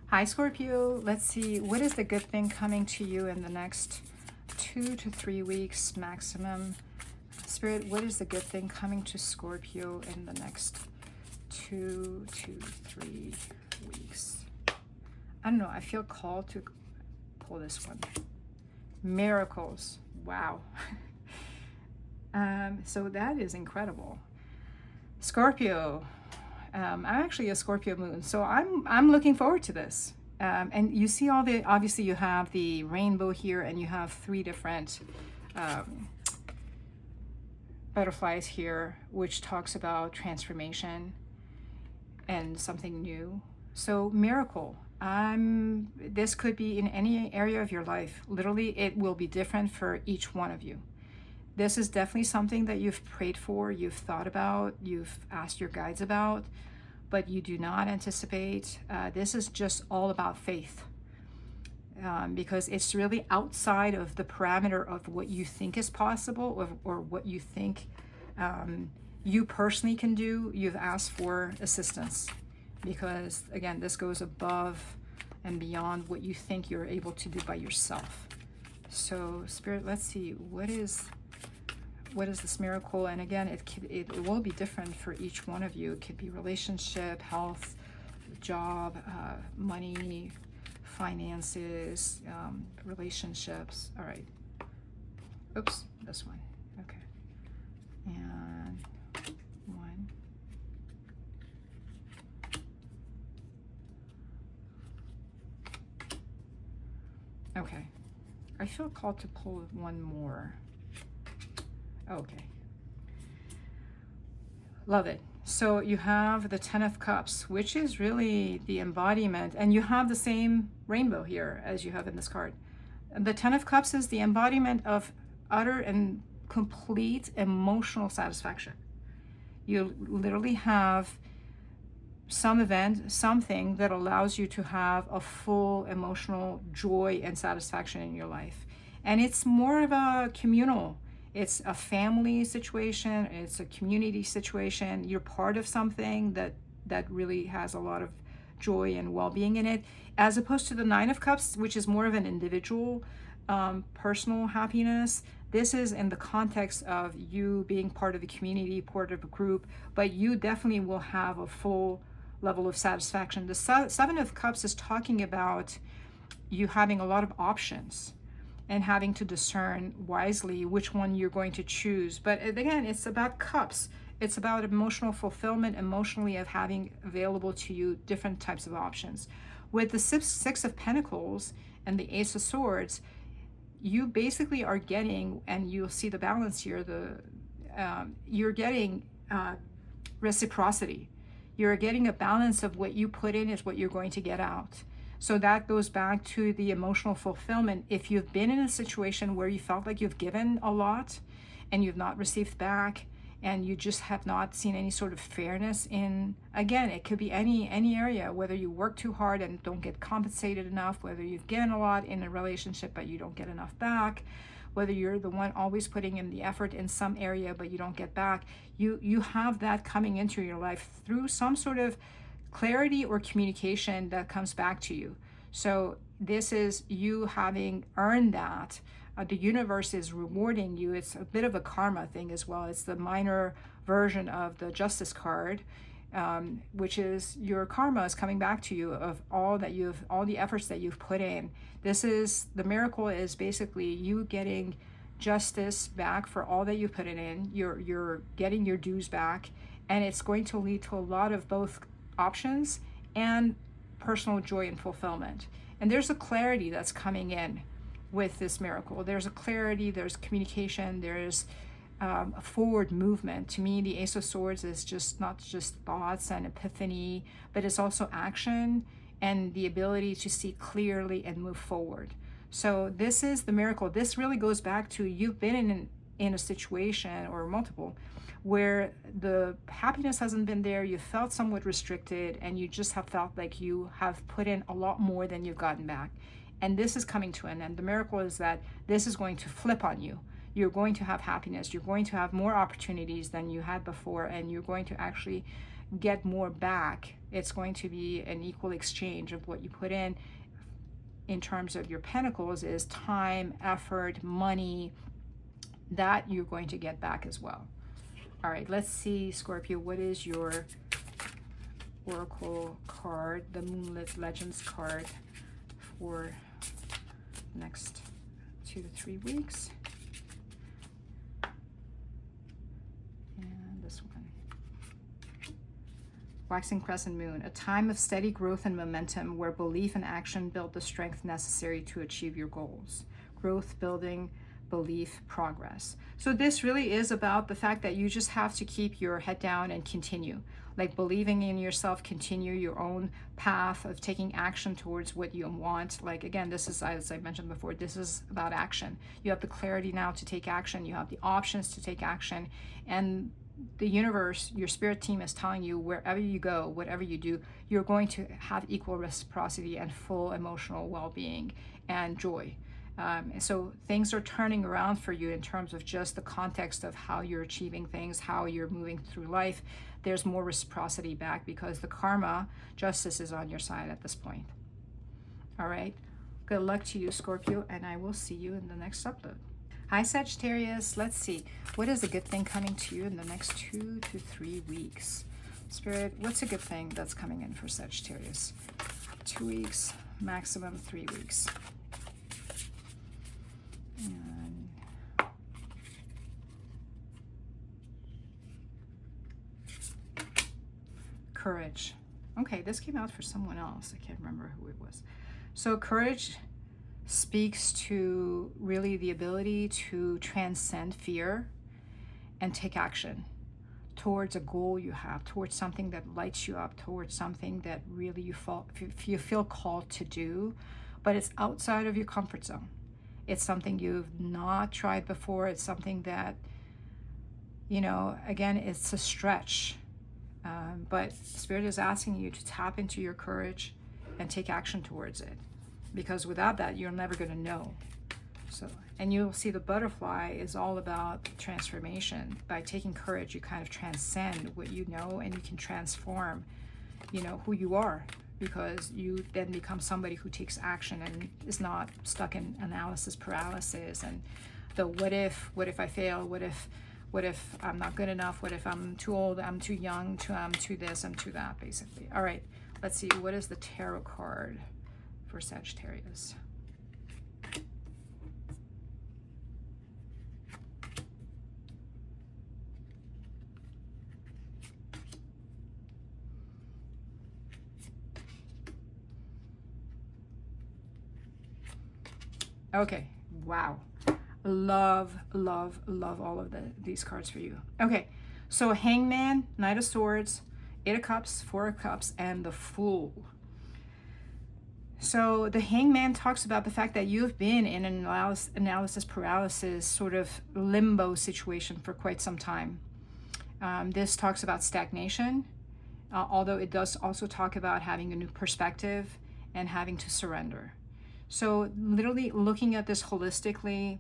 Hi, Scorpio. Let's see, what is the good thing coming to you in the next 2 to 3 weeks maximum? Spirit, what is the good thing coming to Scorpio in the next 2 to 3 weeks? I don't know. I feel called to pull this one. Miracles. Wow. So that is incredible. Scorpio. I'm actually a Scorpio moon, so I'm looking forward to this. And you see all the, obviously you have the rainbow here, and you have 3 different butterflies here, which talks about transformation and something new. So miracle. This could be in any area of your life. Literally, it will be different for each one of you. This is definitely something that you've prayed for, you've thought about, you've asked your guides about, but you do not anticipate. This is just all about faith, because it's really outside of the parameter of what you think is possible, or what you think you personally can do. You've asked for assistance, because again, this goes above and beyond what you think you're able to do by yourself. So Spirit, let's see, what is what is this miracle? And again, it will be different for each one of you. It could be relationship, health, job, money, finances, relationships. All right. Oops, this one. Okay. And one. Okay. I feel called to pull one more. Okay. Love it. So you have the Ten of Cups, which is really the embodiment, and you have the same rainbow here as you have in this card. The Ten of Cups is the embodiment of utter and complete emotional satisfaction. You literally have some event, something that allows you to have a full emotional joy and satisfaction in your life. And it's more of a communal, it's a family situation, it's a community situation. You're part of something that really has a lot of joy and well-being in it, as opposed to the Nine of Cups, which is more of an individual, personal happiness. This is in the context of you being part of the community, part of a group, but you definitely will have a full level of satisfaction. The Seven of Cups is talking about you having a lot of options and having to discern wisely which one you're going to choose. But again, it's about cups. It's about emotional fulfillment, emotionally, of having available to you different types of options. With the Six of Pentacles and the Ace of Swords, you basically are getting, and you'll see the balance here, you're getting reciprocity. You're getting a balance of what you put in is what you're going to get out. So that goes back to the emotional fulfillment. If you've been in a situation where you felt like you've given a lot and you've not received back, and you just have not seen any sort of fairness in, again, it could be any area, whether you work too hard and don't get compensated enough, whether you've given a lot in a relationship but you don't get enough back, whether you're the one always putting in the effort in some area but you don't get back, you have that coming into your life through some sort of clarity or communication that comes back to you. So this is you having earned that. The universe is rewarding you. It's a bit of a karma thing as well. It's the minor version of the Justice card, which is your karma is coming back to you of all the efforts that you've put in. This is, the miracle is basically you getting justice back for all that you've put it in. You're getting your dues back, and it's going to lead to a lot of both options and personal joy and fulfillment. And there's a clarity that's coming in with this miracle. There's a clarity, there's communication, there's a forward movement. To me, the Ace of Swords is just not just thoughts and epiphany, but it's also action and the ability to see clearly and move forward. So this is the miracle. This really goes back to you've been in a situation, or multiple, where the happiness hasn't been there, you felt somewhat restricted, and you just have felt like you have put in a lot more than you've gotten back. And this is coming to an end. The miracle is that this is going to flip on you. You're going to have happiness. You're going to have more opportunities than you had before, and you're going to actually get more back. It's going to be an equal exchange of what you put in terms of your pentacles is time, effort, money, that you're going to get back as well. All right, let's see, Scorpio, what is your oracle card, the Moonlit Legends card, for next 2 to 3 weeks? And this one. Waxing Crescent Moon, a time of steady growth and momentum where belief and action build the strength necessary to achieve your goals. Growth, building, belief, progress. So this really is about the fact that you just have to keep your head down and continue. Like believing in yourself, continue your own path of taking action towards what you want. Like, again, this is, as I mentioned before, this is about action. You have the clarity now to take action. You have the options to take action. And the universe, your spirit team is telling you wherever you go, whatever you do, you're going to have equal reciprocity and full emotional well-being and joy. So things are turning around for you in terms of just the context of how you're achieving things, how you're moving through life. There's more reciprocity back because the karma, justice, is on your side at this point. All right. Good luck to you, Scorpio, and I will see you in the next upload. Hi, Sagittarius. Let's see. What is a good thing coming to you in the next 2 to 3 weeks? Spirit, what's a good thing that's coming in for Sagittarius? 2 weeks, maximum 3 weeks. And courage. Okay, this came out for someone else. I can't remember who it was. So courage speaks to really the ability to transcend fear and take action towards a goal you have, towards something that lights you up, towards something that really you feel called to do, but it's outside of your comfort zone. It's something you've not tried before. It's something that, you know, again, it's a stretch. But Spirit is asking you to tap into your courage and take action towards it. Because without that, you're never going to know. So, and you'll see the butterfly is all about transformation. By taking courage, you kind of transcend what you know, and you can transform, you know, who you are, because you then become somebody who takes action and is not stuck in analysis paralysis and the what if I fail, what if I'm not good enough, what if I'm too old, I'm too young, I'm too this, I'm too that, basically. All right, let's see, what is the tarot card for Sagittarius? Okay, wow. Love all of these cards for you. Okay, so Hangman, Knight of Swords, Eight of Cups, Four of Cups, and the Fool. So the Hangman talks about the fact that you've been in an analysis paralysis sort of limbo situation for quite some time. This talks about stagnation, although it does also talk about having a new perspective and having to surrender. So literally looking at this holistically,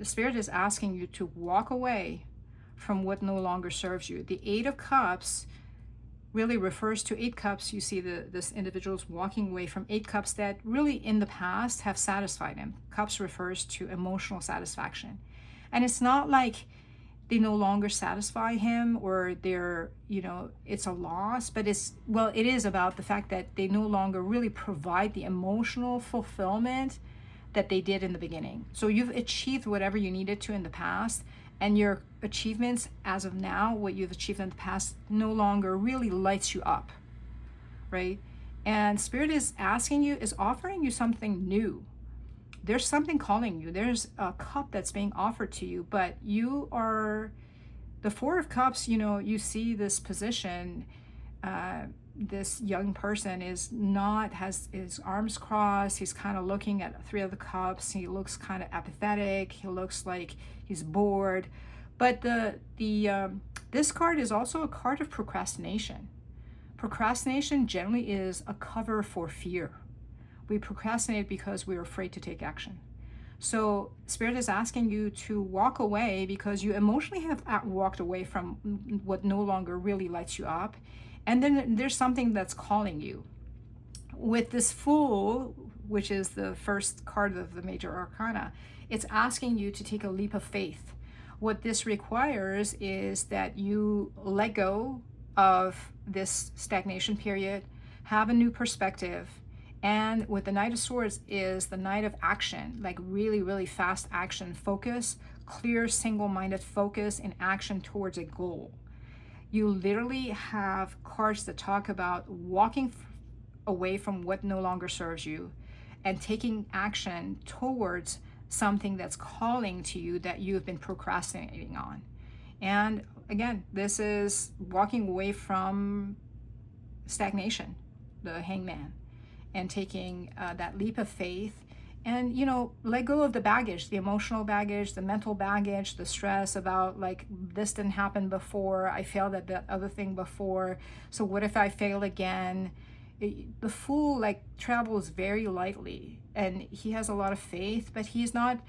Spirit is asking you to walk away from what no longer serves you. The Eight of Cups really refers to 8 cups. You see this individual's walking away from 8 cups that really in the past have satisfied him. Cups refers to emotional satisfaction. And it's not like they no longer satisfy him or they're, you know, it's a loss, but it is about the fact that they no longer really provide the emotional fulfillment that they did in the beginning. So you've achieved whatever you needed to in the past, and your achievements as of now, what you've achieved in the past, no longer really lights you up, right? And Spirit is offering you something new. There's something calling you. There's a cup that's being offered to you, but you are the Four of Cups. You know, you see this position. This young person has his arms crossed. He's kind of looking at 3 of the cups. He looks kind of apathetic. He looks like he's bored. But this card is also a card of procrastination. Procrastination generally is a cover for fear. We procrastinate because we're afraid to take action. So Spirit is asking you to walk away because you emotionally have walked away from what no longer really lights you up. And then there's something that's calling you. With this Fool, which is the first card of the major arcana, it's asking you to take a leap of faith. What this requires is that you let go of this stagnation period, have a new perspective. And with the Knight of Swords is the Knight of action, like really, really fast action, focus, clear, single-minded focus and action towards a goal. You literally have cards that talk about walking away from what no longer serves you and taking action towards something that's calling to you that you've been procrastinating on. And again, this is walking away from stagnation, the Hangman, and taking that leap of faith and, you know, let go of the baggage, the emotional baggage, the mental baggage, the stress about like, this didn't happen before, I failed at that other thing before, so what if I fail again? The Fool like travels very lightly and he has a lot of faith, but he's not,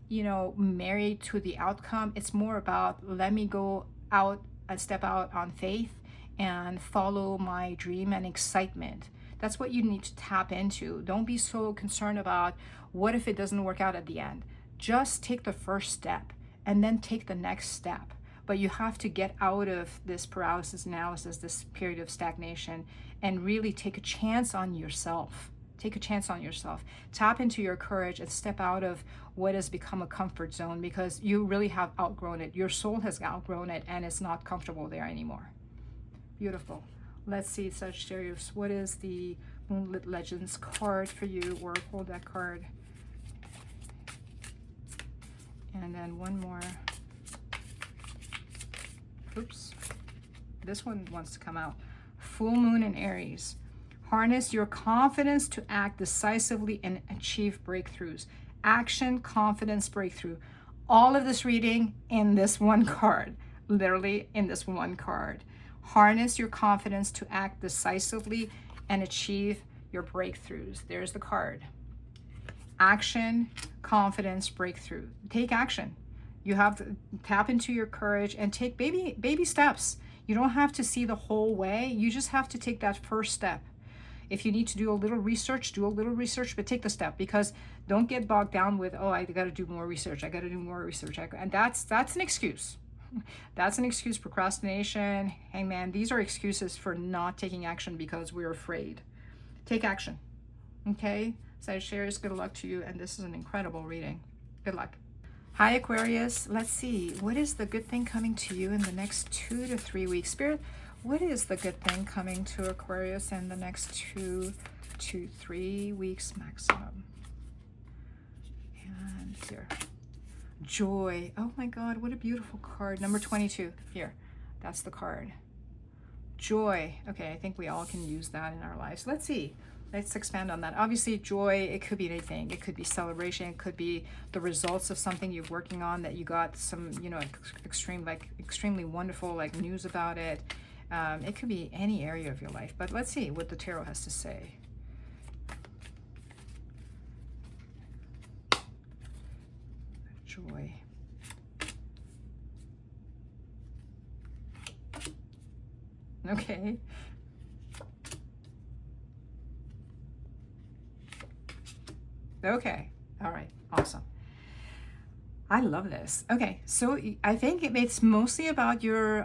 you know, married to the outcome. It's more about, let me go out and step out on faith and follow my dream and excitement. That's what you need to tap into. Don't be so concerned about what if it doesn't work out at the end. just take the first step and then take the next step. But you have to get out of this paralysis analysis, this period of stagnation, and really take a chance on yourself. Take a chance on yourself. Tap into your courage and step out of what has become a comfort zone, because you really have outgrown it. Your soul has outgrown it and it's not comfortable there anymore. Beautiful. Let's see, Sagittarius, what is the Moonlit Legends card for you? Oracle, that card. And then one more. Oops. This one wants to come out. Full moon in Aries. Harness your confidence to act decisively and achieve breakthroughs. Action, confidence, breakthrough. All of this reading in this one card. Literally in this one card. Harness your confidence to act decisively and achieve your breakthroughs. There's the card. Action, confidence, breakthrough. Take action. You have to tap into your courage and take baby steps. You don't have to see the whole way. You just have to take that first step. If you need to do a little research, do a little research, but take the step, because don't get bogged down with, oh, I got to do more research. I got to do more research. And that's an excuse. That's an excuse. Procrastination, hangman. These are excuses for not taking action because we're afraid. Take action. Okay? Sagittarius, good luck to you. And this is an incredible reading. Good luck. Hi, Aquarius. Let's see. What is the good thing coming to you in the next 2 to 3 weeks? Spirit, what is the good thing coming to Aquarius in the next 2 to 3 weeks maximum? And here. Joy. Oh my God, what a beautiful card. Number 22. Here. That's the card. Joy. Okay, I think we all can use that in our lives. Let's see. Let's expand on that. Obviously, joy, it could be anything. It could be celebration. It could be the results of something you're working on, that you got some, you know, extremely wonderful like news about it. It could be any area of your life. But let's see what the tarot has to say. Joy. Okay. Okay. All right. Awesome. I love this. Okay. So I think it's mostly about your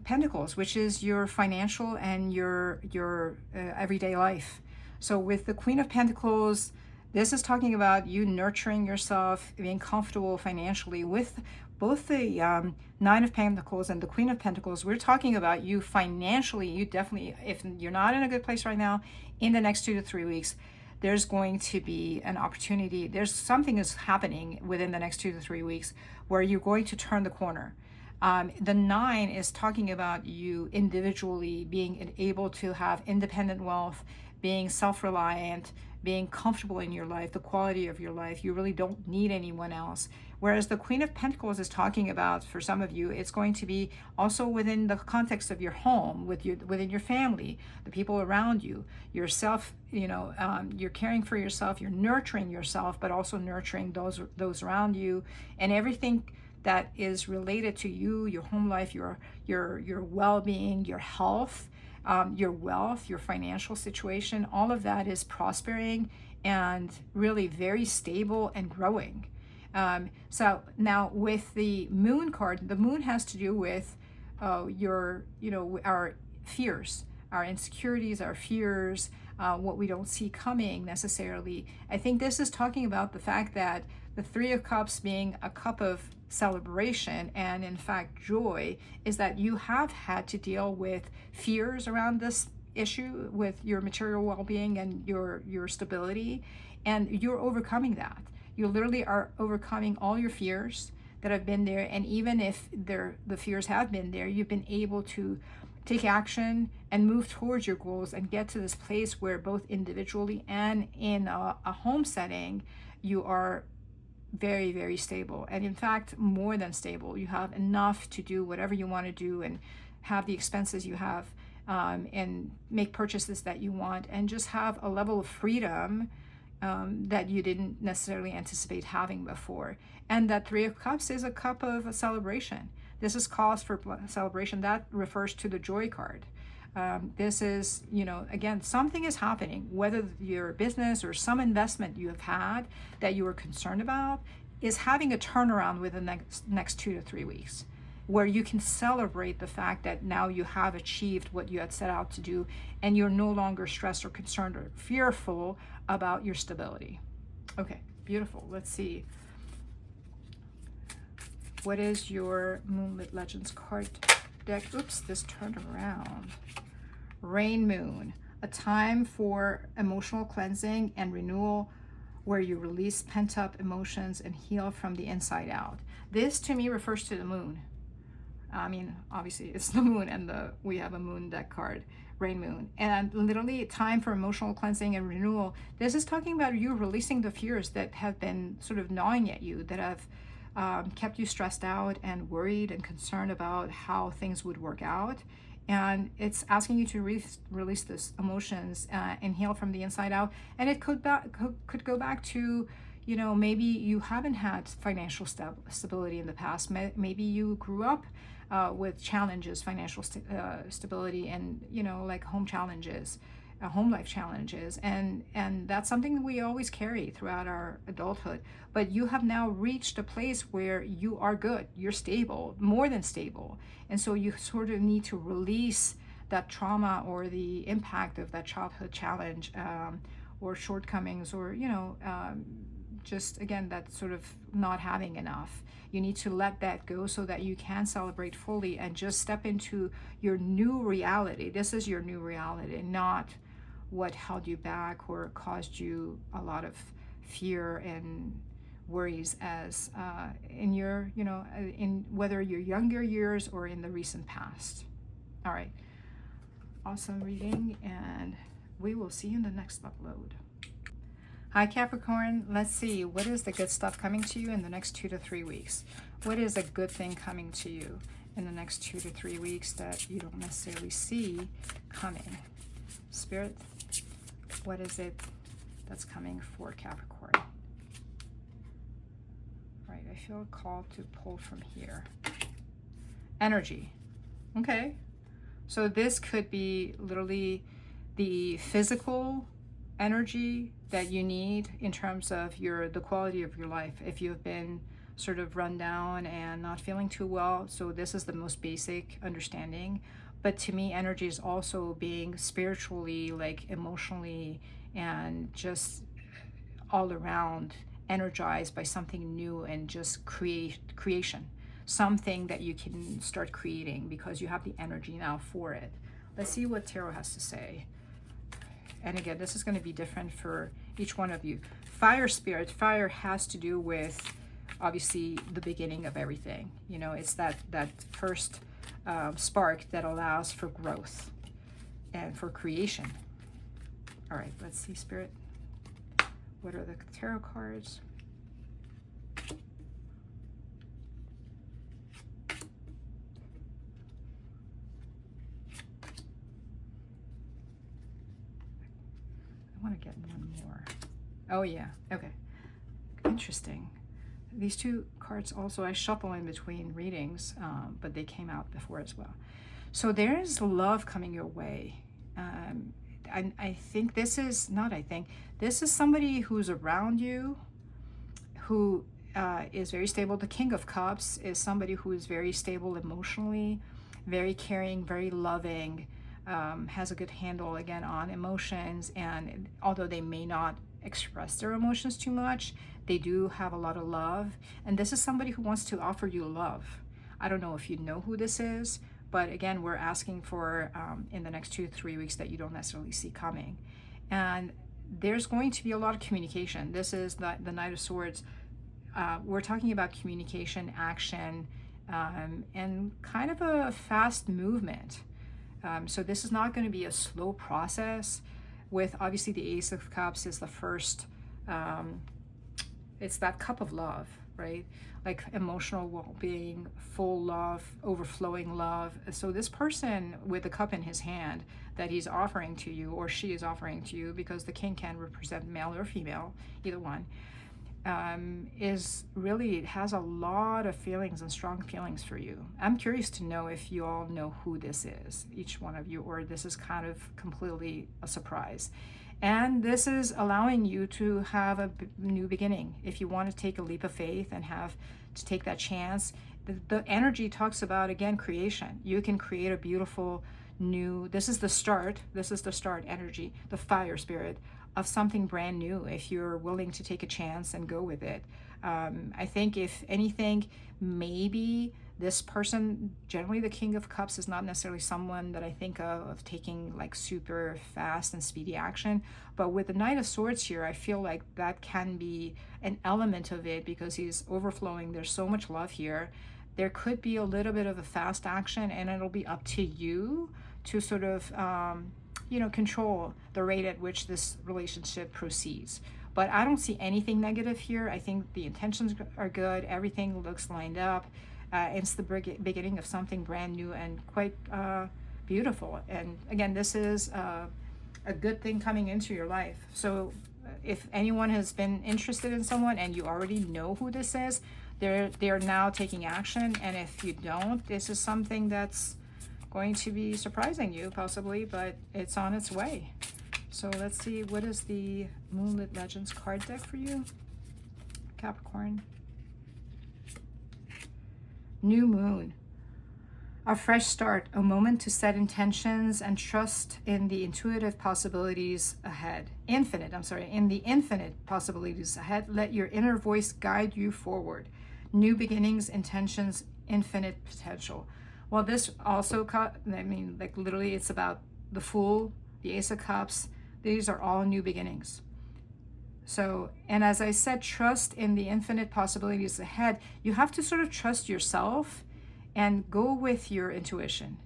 pentacles, which is your financial and your everyday life. So with the Queen of Pentacles, this is talking about you nurturing yourself, being comfortable financially. With both the Nine of Pentacles and the Queen of Pentacles, we're talking about you financially. You definitely, if you're not in a good place right now, in the next 2 to 3 weeks, there's going to be an opportunity. There's something is happening within the next 2 to 3 weeks where you're going to turn the corner. The 9 is talking about you individually being able to have independent wealth, being self-reliant, being comfortable in your life, the quality of your life. You really don't need anyone else. Whereas the Queen of Pentacles is talking about, for some of you, it's going to be also within the context of your home, within your family, the people around you, yourself. You know, you're caring for yourself, you're nurturing yourself, but also nurturing those around you, and everything that is related to you, your home life, your well-being, your health, your wealth, your financial situation. All of that is prospering and really very stable and growing. So now with the Moon card, the Moon has to do with our fears, our insecurities, our fears, what we don't see coming necessarily. I think this is talking about the fact that the Three of Cups being a cup of celebration and in fact joy, is that you have had to deal with fears around this issue with your material well-being and your stability, and you're overcoming that. You literally are overcoming all your fears that have been there, and even if the fears have been there, you've been able to take action and move towards your goals and get to this place where both individually and in a home setting, you are very, very stable. And in fact, more than stable. You have enough to do whatever you want to do and have the expenses you have, and make purchases that you want, and just have a level of freedom that you didn't necessarily anticipate having before. And that Three of Cups is a cup of a celebration. This is cause for celebration. That refers to the Joy card. This is, again, something is happening, whether your business or some investment you have had that you were concerned about, is having a turnaround within the next 2 to 3 weeks, where you can celebrate the fact that now you have achieved what you had set out to do, and you're no longer stressed or concerned or fearful about your stability. Okay, beautiful. Let's see. What is your Moonlit Legends card deck? Oops, this turned around. Rain Moon, a time for emotional cleansing and renewal, where you release pent-up emotions and heal from the inside out. This to me refers to the moon. I mean, obviously it's the moon, and we have a moon deck card, Rain Moon. And literally time for emotional cleansing and renewal. This is talking about you releasing the fears that have been sort of gnawing at you, that have kept you stressed out and worried and concerned about how things would work out. And it's asking you to release those emotions and heal from the inside out. And it could go back to, you know, maybe you haven't had financial stability in the past. Maybe you grew up with challenges, financial stability, and, you know, like home challenges, home life challenges, and that's something that we always carry throughout our adulthood. But you have now reached a place where you are good, you're stable, more than stable, and so you sort of need to release that trauma or the impact of that childhood challenge, or shortcomings, or, you know, just again, that sort of not having enough. You need to let that go so that you can celebrate fully and just step into your new reality. This is your new reality, not what held you back or caused you a lot of fear and worries as in your, you know, in whether your younger years or in the recent past. All right, awesome reading, and we will see you in the next upload. Hi Capricorn, let's see, what is the good stuff coming to you in the next 2 to 3 weeks? What is a good thing coming to you in the next 2 to 3 weeks that you don't necessarily see coming? Spirit, what is it that's coming for Capricorn? Right, I feel a call to pull from here. Energy. Okay, so this could be literally the physical energy that you need in terms of the quality of your life. If you've been sort of run down and not feeling too well, so this is the most basic understanding. But to me, energy is also being spiritually, like emotionally, and just all around energized by something new, and just creation, something that you can start creating because you have the energy now for it. Let's see what Tarot has to say. And again, this is going to be different for each one of you. Fire spirit, fire has to do with obviously the beginning of everything. You know, it's that first spark that allows for growth and for creation. All right, let's see, Spirit. What are the tarot cards? I want to get one more. Oh yeah, okay. Interesting. These two cards also, I shuffle in between readings, but they came out before as well. So there is love coming your way. And I think this is, this is somebody who's around you, who is very stable. The King of Cups is somebody who is very stable emotionally, very caring, very loving, has a good handle, again, on emotions. And although they may not express their emotions too much, they do have a lot of love. And this is somebody who wants to offer you love. I don't know if you know who this is, but again, we're asking for in the next 2 to 3 weeks that you don't necessarily see coming. And there's going to be a lot of communication. This is the Knight of Swords. We're talking about communication, action, and kind of a fast movement. So this is not going to be a slow process. With obviously the Ace of Cups is the first, it's that cup of love, right? Like emotional well-being, full love, overflowing love. So this person with the cup in his hand that he's offering to you, or she is offering to you, because the king can represent male or female, either one, is really, it has a lot of feelings and strong feelings for you. I'm curious to know if you all know who this is, each one of you, or this is kind of completely a surprise. And this is allowing you to have a new beginning. If you want to take a leap of faith and have to take that chance, the energy talks about, again, creation. You can create a beautiful new, this is the start energy, the fire spirit of something brand new, if you're willing to take a chance and go with it. I think if anything, maybe this person, generally the King of Cups, is not necessarily someone that I think of taking like super fast and speedy action. But with the Knight of Swords here, I feel like that can be an element of it, because he's overflowing. There's so much love here. There could be a little bit of a fast action, and it'll be up to you to sort of, control the rate at which this relationship proceeds. But I don't see anything negative here. I think the intentions are good. Everything looks lined up. It's the beginning of something brand new and quite beautiful. And again, this is a good thing coming into your life. So if anyone has been interested in someone and you already know who this is, they're now taking action. And if you don't, this is something that's going to be surprising you possibly, but it's on its way. So let's see, what is the Moonlit Legends card deck for you, Capricorn? New moon, a fresh start, a moment to set intentions and trust in the intuitive possibilities ahead. In the infinite possibilities ahead. Let your inner voice guide you forward. New beginnings, intentions, infinite potential. Well, this also, like literally it's about the Fool, the Ace of Cups. These are all new beginnings. So, and as I said, trust in the infinite possibilities ahead. You have to sort of trust yourself and go with your intuition.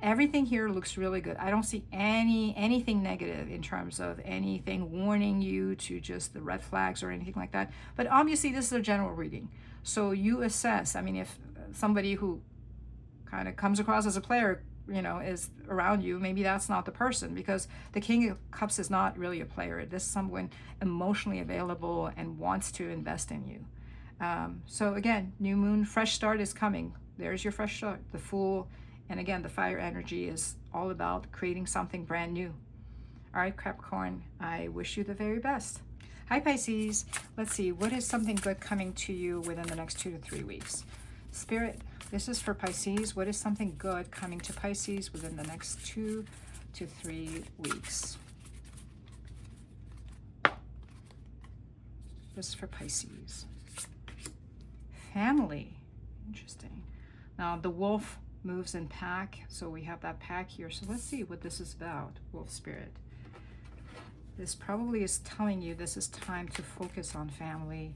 Everything here looks really good. I don't see anything negative in terms of anything warning you to just the red flags or anything like that. But obviously this is a general reading. So you assess. I mean, if somebody who kind of comes across as a player, is around you, maybe that's not the person, because the King of Cups is not really a player. This is someone emotionally available and wants to invest in you. So again, new moon, fresh start is coming. There's your fresh start, the Fool. And again, the fire energy is all about creating something brand new. All right, Capricorn, I wish you the very best. Hi, Pisces. Let's see, what is something good coming to you within the next 2 to 3 weeks? Spirit, this is for Pisces. What is something good coming to Pisces within the next 2 to 3 weeks? This is for Pisces. Family. Interesting. Now, the wolf moves in pack, so we have that pack here. So let's see what this is about, Wolf Spirit. This probably is telling you this is time to focus on family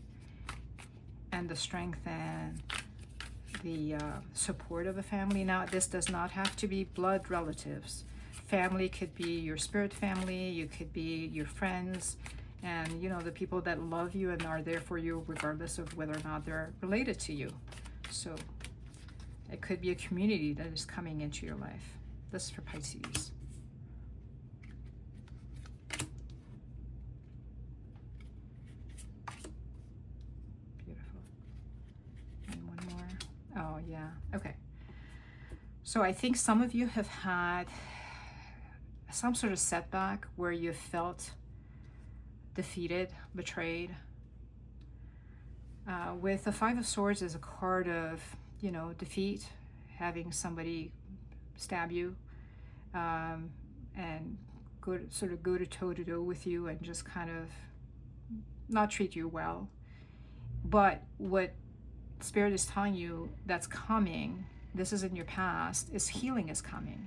and the strength and the support of the family. Now, this does not have to be blood relatives. Family could be your spirit family, you could be your friends, and the people that love you and are there for you regardless of whether or not they're related to you. So it could be a community that is coming into your life. This is for Pisces. Beautiful. And one more. Oh, yeah. Okay. So I think some of you have had some sort of setback where you felt defeated, betrayed. With the Five of Swords is a card of, defeat, having somebody stab you, and go to toe-to-toe with you and just kind of not treat you well. But what Spirit is telling you that's coming, this is in your past, is healing is coming.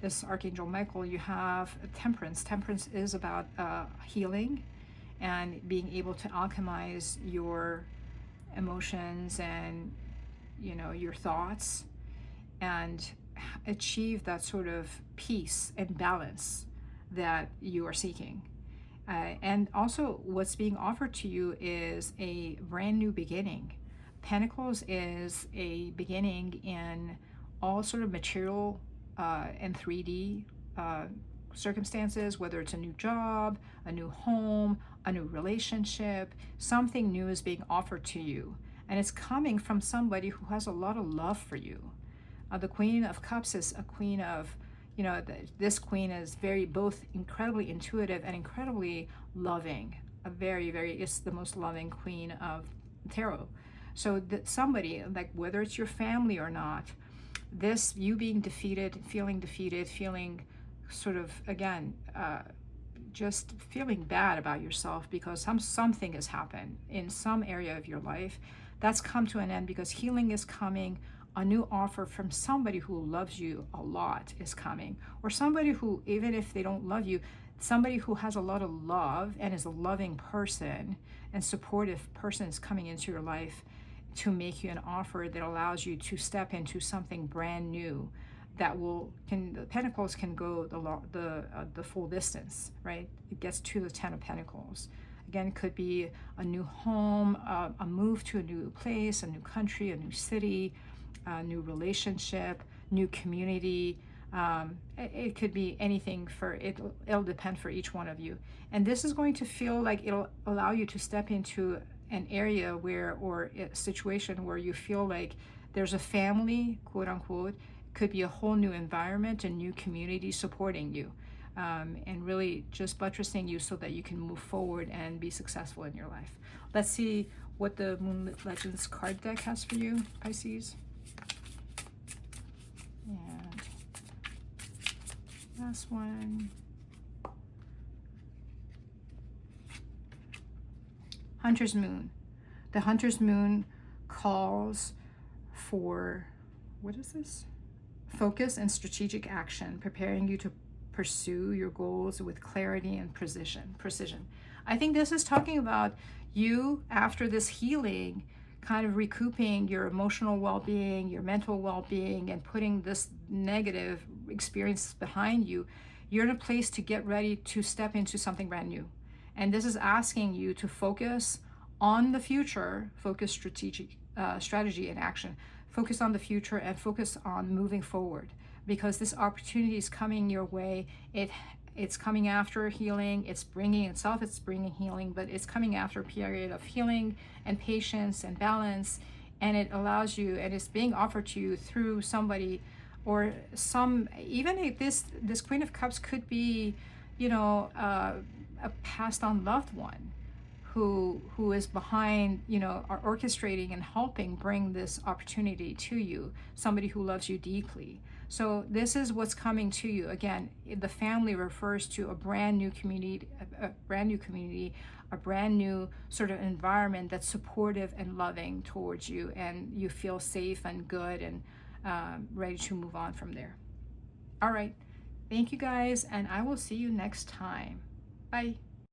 This Archangel Michael, you have Temperance. Temperance is about healing and being able to alchemize your emotions and your thoughts and achieve that sort of peace and balance that you are seeking. And also what's being offered to you is a brand new beginning. Pentacles is a beginning in all sort of material and 3D circumstances, whether it's a new job, a new home, a new relationship. Something new is being offered to you, and it's coming from somebody who has a lot of love for you. The Queen of Cups is a queen of, you know, this queen is both incredibly intuitive and incredibly loving. A very, it's the most loving queen of tarot. So that somebody, like whether it's your family or not, this, you being defeated, feeling sort of, again, just feeling bad about yourself because something has happened in some area of your life, that's come to an end because healing is coming. A new offer from somebody who loves you a lot is coming, or somebody who, even if they don't love you, somebody who has a lot of love and is a loving person and supportive person is coming into your life to make you an offer that allows you to step into something brand new that the pentacles can go the full distance, right? It gets to the 10 of Pentacles. Again, it could be a new home, a move to a new place, a new country, a new city, a new relationship, new community. It could be anything. It'll depend for each one of you. And this is going to feel like it'll allow you to step into an area or a situation where you feel like there's a family, quote unquote, could be a whole new environment, a new community supporting you, and really just buttressing you so that you can move forward and be successful in your life. Let's see what the Moonlit Legends card deck has for you, Pisces. And last one. Hunter's Moon. The Hunter's Moon calls for, what is this? Focus and strategic action, preparing you to pursue your goals with clarity and precision. I think this is talking about you after this healing, kind of recouping your emotional well-being, your mental well-being, and putting this negative experience behind you. You're in a place to get ready to step into something brand new. And this is asking you to focus on the future, focus strategy and action. Focus on the future and focus on moving forward, because this opportunity is coming your way. It's coming after healing. It's bringing healing, but it's coming after a period of healing and patience and balance, and it allows you, and it's being offered to you through somebody or even if this Queen of Cups could be, you know, a passed on loved one who is behind, you know, are orchestrating and helping bring this opportunity to you, somebody who loves you deeply. So this is what's coming to you. Again, the family refers to a brand new community, a brand new sort of environment that's supportive and loving towards you, and you feel safe and good and ready to move on from there. All right, thank you guys, and I will see you next time. Bye.